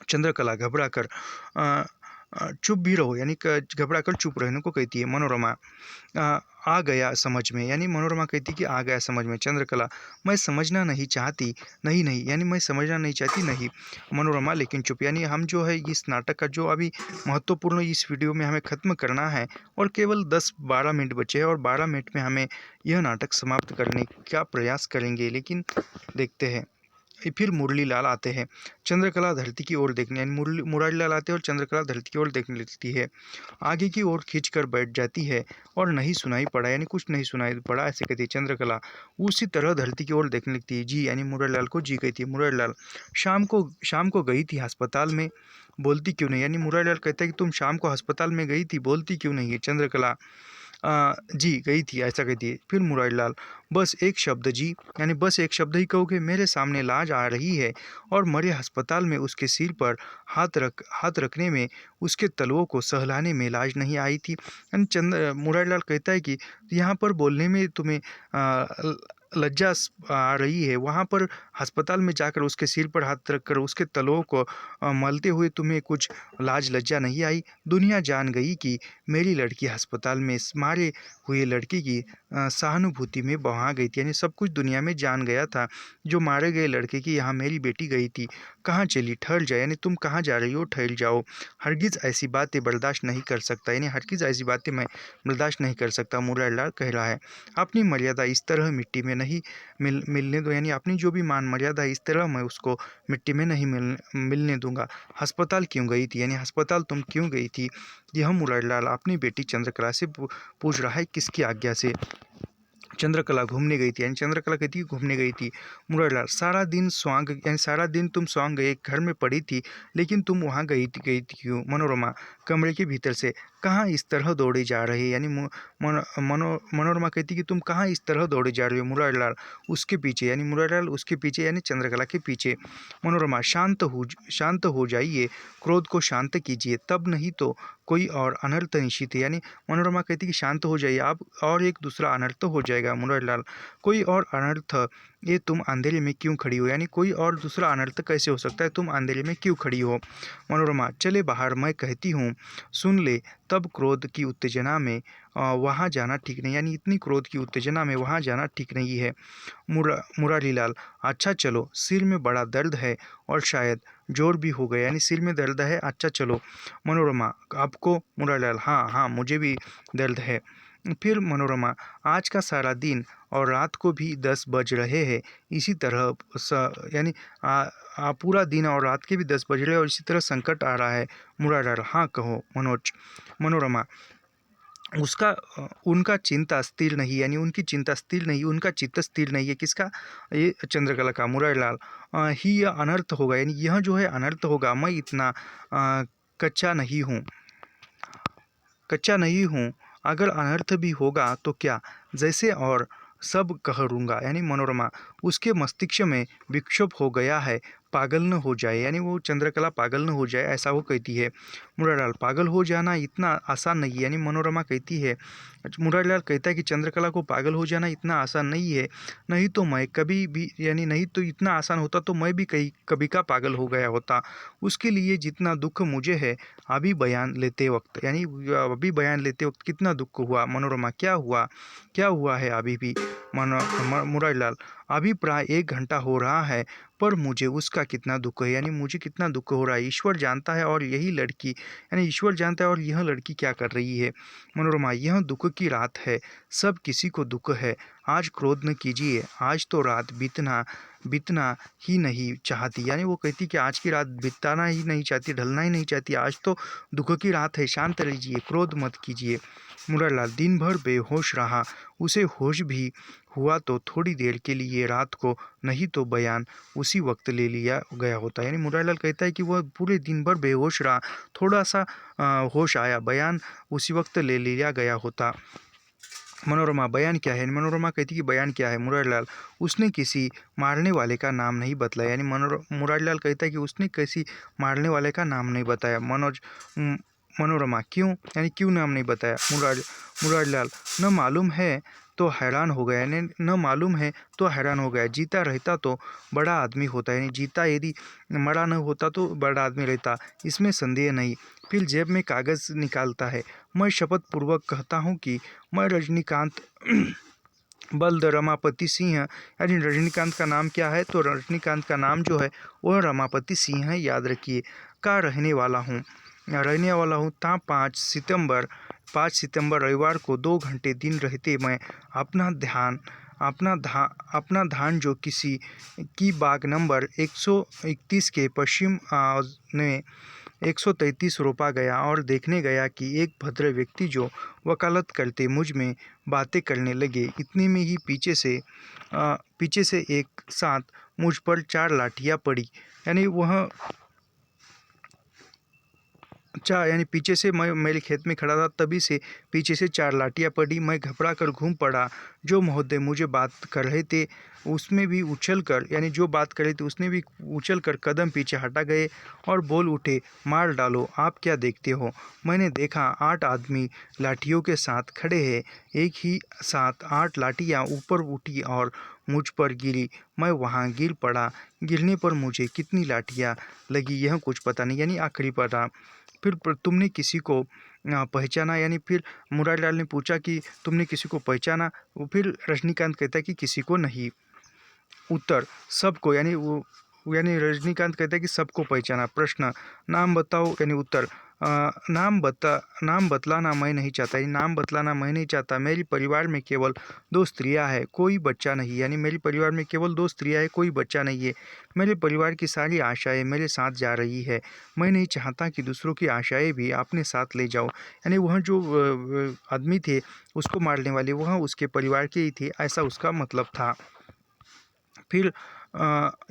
चंद्रकला घबराकर, चुप भी रहो, यानी घबराकर चुप रहने को कहती है। मनोरमा आ गया समझ में, यानी मनोरमा कहती है कि आ गया समझ में। चंद्रकला मैं समझना नहीं चाहती, नहीं नहीं, यानी मैं समझना नहीं चाहती नहीं। मनोरमा लेकिन चुप, यानी हम जो है इस नाटक का जो अभी महत्वपूर्ण इस वीडियो में हमें ख़त्म करना है और केवल 10-12 मिनट बचे हैं और 12 मिनट में हमें यह नाटक समाप्त करने का प्रयास करेंगे, लेकिन देखते हैं। फिर मुरलीलाल आते हैं, चंद्रकला धरती की ओर देखने, यानी मुरारीलाल आते हैं और चंद्रकला धरती की ओर देखने लगती है। आगे की ओर खींचकर बैठ जाती है और नहीं सुनाई पड़ा, यानी कुछ नहीं सुनाई पड़ा ऐसे कहती है चंद्रकला। उसी तरह धरती की ओर देखने लगती है। जी, यानी मुरारीलाल को जी कहती है। मुरारीलाल शाम को गई थी अस्पताल में, बोलती क्यों नहीं, यानी मुरारीलाल कहता है कि तुम शाम को अस्पताल में गई थी, बोलती क्यों नहीं है। चंद्रकला जी गई थी, ऐसा कहती है। फिर मुरारीलाल बस एक शब्द जी, यानी बस एक शब्द ही कहोगे, मेरे सामने लाज आ रही है और मरे अस्पताल में उसके सिर पर हाथ रखने में, उसके तलवों को सहलाने में लाज नहीं आई थी। यानी मुरारीलाल कहता है कि यहाँ पर बोलने में तुम्हें लज्जा आ रही है, वहाँ पर अस्पताल में जाकर उसके सिर पर हाथ रखकर उसके तलवों को मलते हुए तुम्हें कुछ लाज लज्जा नहीं आई। दुनिया जान गई कि मेरी लड़की अस्पताल में इस मारे हुए लड़के की सहानुभूति में बहा गई थी, यानी सब कुछ दुनिया में जान गया था। जो मारे गए लड़के की यहाँ मेरी बेटी गई थी। कहाँ चली, ठहर जाए, यानी तुम कहाँ जा रही हो, ठहर जाओ। हरगिज़ ऐसी बातें बर्दाश्त नहीं कर सकता, यानी हरगिज़ ऐसी बातें मैं बर्दाश्त नहीं कर सकता, मुरारीलाल कह रहा है। अपनी मर्यादा इस तरह मिट्टी में नहीं मिलने दो, यानी अपनी जो भी मान मर्यादा इस तरह मैं उसको मिट्टी में नहीं मिलने दूंगा। अस्पताल क्यों गई थी, यानी अस्पताल तुम क्यों गई थी। यह मुरारीलाल अपनी बेटी चंद्रकला से पूछ रहा है, किसकी आज्ञा से। चंद्रकला घूमने गई थी, यानी चंद्रकला कहती है घूमने गई थी। मुरारीलाल सारा दिन स्वांग, यानी सारा दिन तुम स्वांग गए, घर में पड़ी थी, लेकिन तुम वहाँ गई थी क्यों। मनोरमा कमरे के भीतर से, कहाँ इस तरह दौड़े जा रहे, यानी मनोरमा कहती कि तुम कहाँ इस तरह दौड़े जा रहे हो। मुरारीलाल उसके पीछे, यानी मुरारीलाल उसके पीछे, यानी चंद्रकला के पीछे। मनोरमा शांत हो जाइए, क्रोध को शांत कीजिए, तब नहीं तो कोई और अनर्थ निश्चित है, यानी मनोरमा कहती कि शांत हो जाइए आप, और एक दूसरा अनर्थ हो जाएगा। मुरारीलाल कोई और अनर्थ, ये तुम अंधेरे में क्यों खड़ी हो, यानी कोई और दूसरा अनर्थ कैसे हो सकता है, तुम अंधेरे में क्यों खड़ी हो। मनोरमा चले बाहर, मैं कहती हूँ सुन ले। तब क्रोध की उत्तेजना में वहाँ जाना ठीक नहीं, यानी इतनी क्रोध की उत्तेजना में वहाँ जाना ठीक नहीं है। मुरारीलाल अच्छा चलो, सिर में बड़ा दर्द है और शायद जोर भी हो गया, यानी सिर में दर्द है, अच्छा चलो। मनोरमा आपको। मुरारीलाल हाँ हाँ मुझे भी दर्द है। फिर मनोरमा आज का सारा दिन और रात को भी 10 बज रहे हैं, इसी तरह यानी पूरा दिन और रात के भी 10 बज रहे हैं और इसी तरह संकट आ रहा है। मुरारीलाल हाँ कहो। मनोरमा उनका चिंता स्थिर नहीं, यानी उनकी चिंता स्थिर नहीं, उनका चित्त स्थिर नहीं है, किसका, ये चंद्रकला का। मुरारीलाल ही यह अनर्थ होगा, यानी यह जो है अनर्थ होगा। मैं इतना कच्चा नहीं हूँ, अगर अनर्थ भी होगा तो क्या, जैसे और सब कहरूँगा, यानी मनोरमा उसके मस्तिष्क में विक्षोभ हो गया है, पागल न हो जाए, यानी वो चंद्रकला पागल न हो जाए, ऐसा वो कहती है। मुरारीलाल पागल हो जाना इतना आसान नहीं है, यानी मनोरमा कहती है। मुरारीलाल कहता है कि चंद्रकला को पागल हो जाना इतना आसान नहीं है, नहीं तो मैं कभी भी, यानी नहीं तो इतना आसान होता तो मैं भी कभी का पागल हो गया होता। उसके लिए जितना दुख मुझे है अभी बयान लेते वक्त, यानी अभी बयान लेते वक्त कितना दुख हुआ। मनोरमा क्या हुआ है अभी भी। मुरारीलाल अभी प्राय 1 घंटा हो रहा है, पर मुझे उसका कितना दुख है, यानी मुझे कितना दुख हो रहा है ईश्वर जानता है, और यही लड़की, यानी ईश्वर जानता है और यह लड़की क्या कर रही है। मनोरमा यह दुख की रात है, सब किसी को दुख है, आज क्रोध न कीजिए, आज तो रात बीतना ही नहीं चाहती, यानी वो कहती कि आज की रात बिताना ही नहीं चाहती, ढलना ही नहीं चाहती, आज तो दुख की रात है, शांत रहिए, क्रोध मत कीजिए। मुरारीलाल दिन भर बेहोश रहा, उसे होश भी हुआ तो थोड़ी देर के लिए रात को, नहीं तो बयान उसी वक्त ले लिया गया होता, यानी मुरारीलाल कहता है कि वह पूरे दिन भर बेहोश रहा, थोड़ा सा होश आया, बयान उसी वक्त ले लिया गया होता। मनोरमा बयान क्या है, मनोरमा कहती कि बयान क्या है। मुरारीलाल उसने किसी मारने वाले का नाम नहीं बतलाया, यानी मुरारीलाल कहता है कि उसने किसी मारने वाले का नाम नहीं बताया। मनोरमा क्यों, यानी क्यों नाम नहीं बताया। मुरारीलाल न मालूम है तो हैरान हो गया, यानी न मालूम है तो हैरान हो गया। जीता रहता तो बड़ा आदमी होता, यानी जीता यदि मरा न होता तो बड़ा आदमी रहता, इसमें संदेह नहीं। फिर जेब में कागज़ निकालता है। मैं शपथ पूर्वक कहता हूँ कि मैं रजनीकांत बल्द रमापति सिंह, यानी रजनीकांत का नाम क्या है, तो रजनीकांत का नाम जो है वह रमापति सिंह है, याद रखिए, का रहने वाला हूँ। ता 5 सितंबर रविवार को 2 घंटे दिन रहते मैं अपना धान जो किसी की बाग नंबर 131 के पश्चिम में 133 रोपा गया, और देखने गया कि एक भद्र व्यक्ति जो वकालत करते मुझ में बातें करने लगे। इतने में ही पीछे से एक साथ मुझ पर 4 लाठियाँ पड़ी, यानी यानी पीछे से मैं मेरे खेत में खड़ा था, तभी से पीछे से 4 लाठियाँ पड़ी। मैं घबरा कर घूम पड़ा। जो महोदय मुझे बात कर रहे थे उसमें भी उछलकर, यानी जो बात कर रहे थे उसने भी उछलकर कदम पीछे हटा गए और बोल उठे, मार डालो, आप क्या देखते हो। मैंने देखा 8 आदमी लाठियों के साथ खड़े हैं। एक ही साथ 8 लाठियाँ ऊपर उठी और मुझ पर गिरी। मैं वहाँ गिर पड़ा। गिरने पर मुझे कितनी लाठियाँ लगी यह कुछ पता नहीं, यानी आखिरी पता। फिर तुमने किसी को पहचाना, यानी फिर मुरारीलाल ने पूछा कि तुमने किसी को पहचाना। फिर रजनीकांत कहता है कि किसी को नहीं। उत्तर, सबको, यानी रजनीकांत कहता है कि सबको पहचाना। प्रश्न, नाम बताओ, यानी उत्तर, नाम बतलाना मैं नहीं चाहता, यानी नाम बतलाना मैं नहीं चाहता। मेरे परिवार में केवल 2 स्त्रियां हैं, कोई बच्चा नहीं, यानी मेरे परिवार में केवल 2 स्त्रियां हैं, कोई बच्चा नहीं है। मेरे परिवार की सारी आशाएं मेरे साथ जा रही है। मैं नहीं चाहता कि दूसरों की आशाएं भी अपने साथ ले जाओ, यानी वह जो आदमी थे उसको मारने वाले वह उसके परिवार के ही थे, ऐसा उसका मतलब था। फिर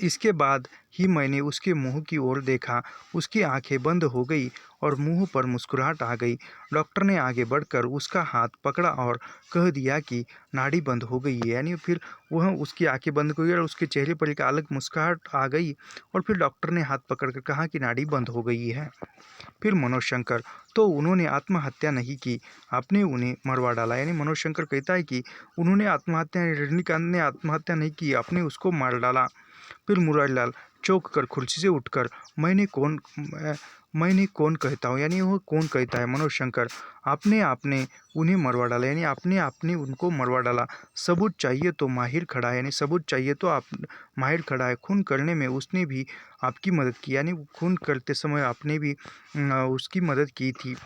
इसके बाद ही मैंने उसके मुंह की ओर देखा। उसकी आंखें बंद हो गई और मुंह पर मुस्कुराहट आ गई। डॉक्टर ने आगे बढ़कर उसका हाथ पकड़ा और कह दिया कि नाड़ी बंद हो गई है, यानी फिर वह उसकी आंखें बंद हो गई और उसके चेहरे पर एक अलग मुस्कुराहट आ गई, और फिर डॉक्टर ने हाथ पकड़कर कहा कि नाड़ी बंद हो गई है। फिर मनोज शंकर, तो उन्होंने आत्महत्या नहीं की, आपने उन्हें मरवा डाला, यानी मनोज शंकर कहता है कि उन्होंने आत्महत्या, रजनीकांत ने आत्महत्या नहीं की, आपने उसको मार डाला। फिर मुरारीलाल चौंक कर कुर्सी से उठकर, मैंने कौन कहता हूँ, यानी वो कौन कहता है। मनोज शंकर, आपने उन्हें मरवा डाला, यानी आपने उनको मरवा डाला। सबूत चाहिए तो माहिर खड़ा है, यानी सबूत चाहिए तो आप माहिर खड़ा है। खून करने में उसने भी आपकी मदद की, यानी खून करते समय आपने भी उसकी मदद की थी।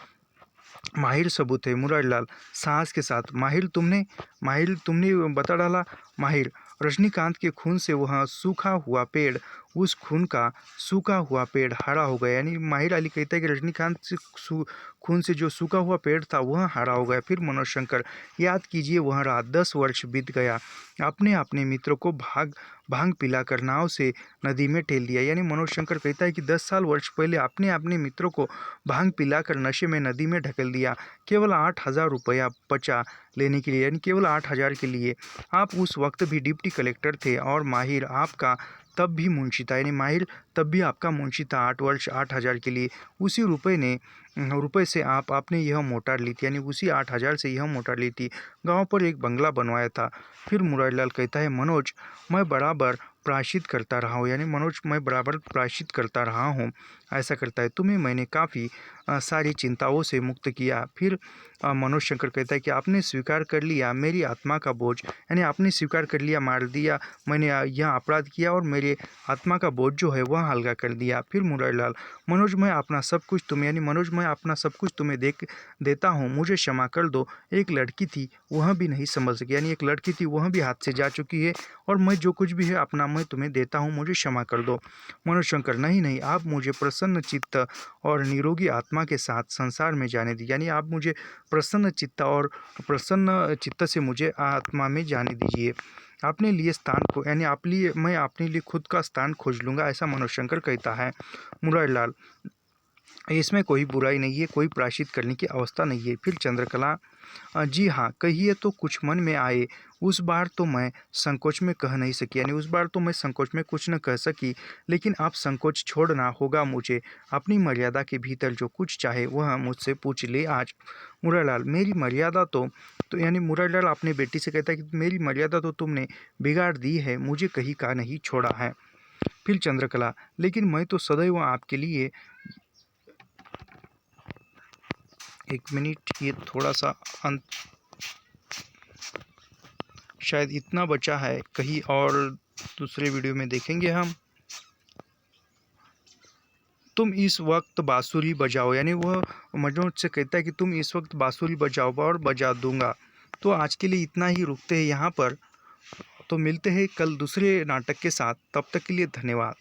माहिर सबूत है। मुरारीलाल साहस के साथ, माहिर तुमने बता डाला। माहिर, रजनीकांत के खून से वह सूखा हुआ पेड़, उस खून का सूखा हुआ पेड़ हरा हो गया, यानी माहिर अली कहता है कि रजनीकांत से खून से जो सूखा हुआ पेड़ था वह हरा हो गया। फिर मनोज शंकर, याद कीजिए वह रात, 10 वर्ष बीत गया। आपने अपने मित्र को भांग पिलाकर नाव से नदी में ठेल दिया, यानी मनोज शंकर कहता है कि 10 वर्ष पहले आपने अपने मित्रों को भांग पिलाकर नशे में नदी में ढकेल दिया, केवल 8,000 रुपया बचा लेने के लिए, यानी केवल 8,000 के लिए। आप उस वक्त भी डिप्टी कलेक्टर थे और माहिर आपका तब भी मुंशी था, यानी माहिर तब भी आपका मुंशी था। 8 वर्ष 8,000 के लिए उसी रुपए से आपने यह मोटर ली थी, यानी उसी 8,000 से यह मोटर ली थी। गांव पर एक बंगला बनवाया था। फिर मुरारीलाल कहता है, मनोज मैं बराबर प्रायश्चित करता रहा हूँ, यानी मनोज मैं बराबर प्रायश्चित करता रहा हूँ। ऐसा करता है, तुम्हें मैंने काफ़ी सारी चिंताओं से मुक्त किया। फिर मनोज शंकर कहता है कि आपने स्वीकार कर लिया मेरी आत्मा का बोझ, यानी आपने स्वीकार कर लिया, मार दिया, मैंने यह अपराध किया और मेरे आत्मा का बोझ जो है वह हल्का कर दिया। फिर मुरारीलाल, मनोज मैं अपना सब कुछ तुम्हें, यानी मनोज मैं अपना सब कुछ तुम्हें देता हूँ, मुझे क्षमा कर दो। एक लड़की थी वह भी नहीं समझ सकी, यानी एक लड़की थी वह भी हाथ से जा चुकी है, और मैं जो कुछ भी है अपना मैं तुम्हें देता हूँ, मुझे क्षमा कर दो। मनोज शंकर, नहीं, आप मुझे प्रसन्न चित्त और निरोगी आत्मा के साथ संसार में जाने दी, यानी आप मुझे प्रसन्न चित्त से मुझे आत्मा में जाने दीजिए। अपने लिए स्थान को, यानी मैं अपने लिए खुद का स्थान खोज लूँगा, ऐसा मनोज शंकर कहता है। मुरारीलाल, इसमें कोई बुराई नहीं है, कोई प्रायश्चित करने की अवस्था नहीं है। फिर चंद्रकला, जी हाँ कहिए, तो कुछ मन में आए। उस बार तो मैं संकोच में कह नहीं सकी, यानी उस बार तो मैं संकोच में कुछ न कह सकी, लेकिन अब संकोच छोड़ना होगा मुझे। अपनी मर्यादा के भीतर जो कुछ चाहे वह मुझसे पूछ ले आज। मुरारीलाल, मेरी मर्यादा तो तो यानी मुरारीलाल अपनी बेटी से कहता है कि मेरी मर्यादा तो तुमने बिगाड़ दी है, मुझे कहीं का नहीं छोड़ा है। फिर चंद्रकला, लेकिन मैं तो सदैव आपके लिए, एक मिनट, ये थोड़ा सा अंत, शायद इतना बचा है, कहीं और दूसरे वीडियो में देखेंगे हम। तुम इस वक्त बांसुरी बजाओ, यानी वह मजनू से कहता है कि तुम इस वक्त बांसुरी बजाओ और बजा दूंगा। तो आज के लिए इतना ही, रुकते हैं यहाँ पर। तो मिलते हैं कल दूसरे नाटक के साथ, तब तक के लिए धन्यवाद।